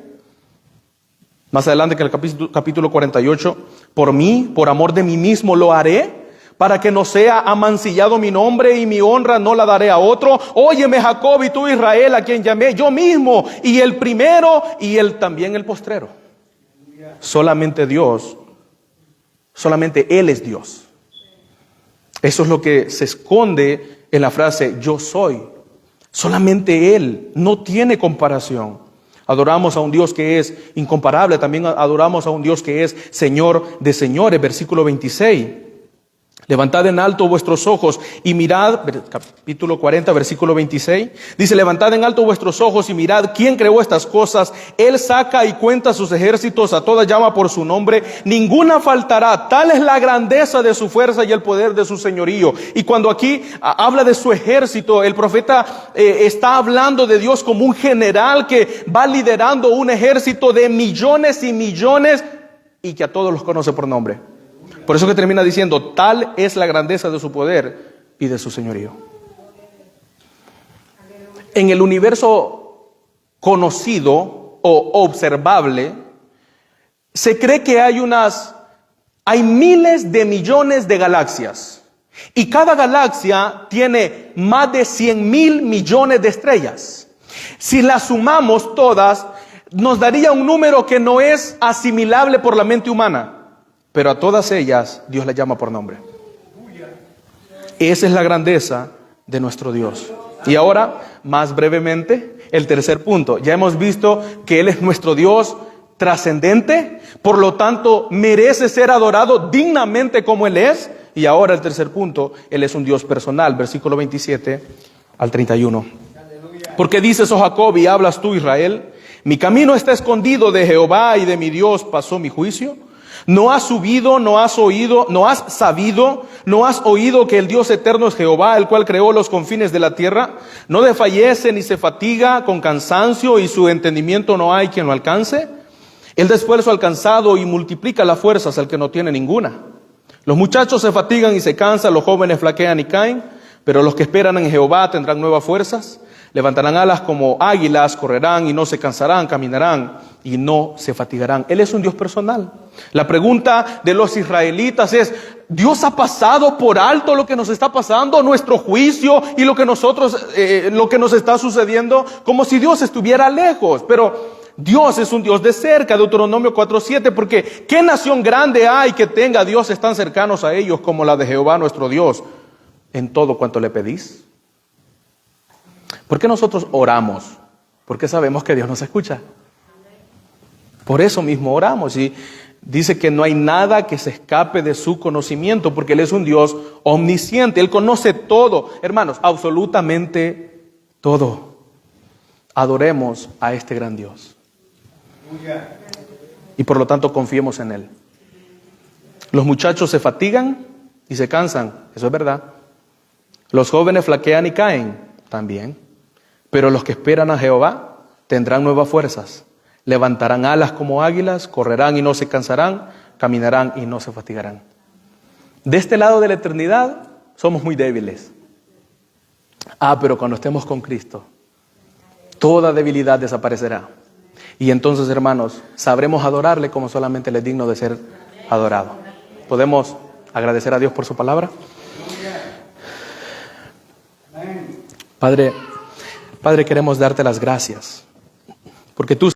Más adelante que el capítulo 48. Por mí, por amor de mí mismo lo haré, para que no sea amancillado mi nombre y mi honra no la daré a otro. Óyeme Jacob y tú Israel, a quien llamé yo mismo, y el primero y también el postrero. Solamente Dios, solamente Él es Dios. Eso es lo que se esconde en la frase yo soy. Solamente Él, no tiene comparación. Adoramos a un Dios que es incomparable, también adoramos a un Dios que es Señor de señores, versículo 26. Levantad en alto vuestros ojos y mirad, capítulo 40, versículo 26, dice, levantad en alto vuestros ojos y mirad quién creó estas cosas. Él saca y cuenta sus ejércitos, a todas llama por su nombre, ninguna faltará. Tal es la grandeza de su fuerza y el poder de su señorío. Y cuando aquí habla de su ejército, el profeta está hablando de Dios como un general que va liderando un ejército de millones y millones y que a todos los conoce por nombre. Por eso que termina diciendo, tal es la grandeza de su poder y de su señorío. En el universo conocido o observable, se cree que hay miles de millones de galaxias. Y cada galaxia tiene más de 100,000 millones de estrellas. Si las sumamos todas, nos daría un número que no es asimilable por la mente humana. Pero a todas ellas Dios las llama por nombre. Esa es la grandeza de nuestro Dios. Y ahora, más brevemente, el tercer punto. Ya hemos visto que Él es nuestro Dios trascendente, por lo tanto merece ser adorado dignamente como Él es. Y ahora el tercer punto, Él es un Dios personal, versículo 27 al 31. Porque dices, oh Jacob, y hablas tú, Israel, mi camino está escondido de Jehová y de mi Dios pasó mi juicio. No has subido, no has oído, no has sabido, no has oído que el Dios eterno es Jehová, el cual creó los confines de la tierra. No desfallece ni se fatiga con cansancio y su entendimiento no hay quien lo alcance. Él da esfuerzo al cansado y multiplica las fuerzas al que no tiene ninguna. Los muchachos se fatigan y se cansan, los jóvenes flaquean y caen, pero los que esperan en Jehová tendrán nuevas fuerzas. Levantarán alas como águilas, correrán y no se cansarán, caminarán y no se fatigarán. Él es un Dios personal. La pregunta de los israelitas es, ¿Dios ha pasado por alto lo que nos está pasando, nuestro juicio y lo que nos está sucediendo? Como si Dios estuviera lejos. Pero Dios es un Dios de cerca, Deuteronomio 4:7, porque ¿qué nación grande hay que tenga dioses tan cercanos a ellos como la de Jehová nuestro Dios en todo cuanto le pedís? ¿Por qué nosotros oramos? Porque sabemos que Dios nos escucha. Por eso mismo oramos. Y dice que no hay nada que se escape de su conocimiento, porque Él es un Dios omnisciente. Él conoce todo, hermanos, absolutamente todo. Adoremos a este gran Dios. Y por lo tanto confiemos en Él. Los muchachos se fatigan y se cansan, eso es verdad. Los jóvenes flaquean y caen, también. Pero los que esperan a Jehová tendrán nuevas fuerzas. Levantarán alas como águilas, correrán y no se cansarán, caminarán y no se fatigarán. De este lado de la eternidad somos muy débiles. Pero cuando estemos con Cristo, toda debilidad desaparecerá. Y entonces, hermanos, sabremos adorarle como solamente Él es digno de ser adorado. ¿Podemos agradecer a Dios por su palabra? Padre, Padre, queremos darte las gracias, porque tú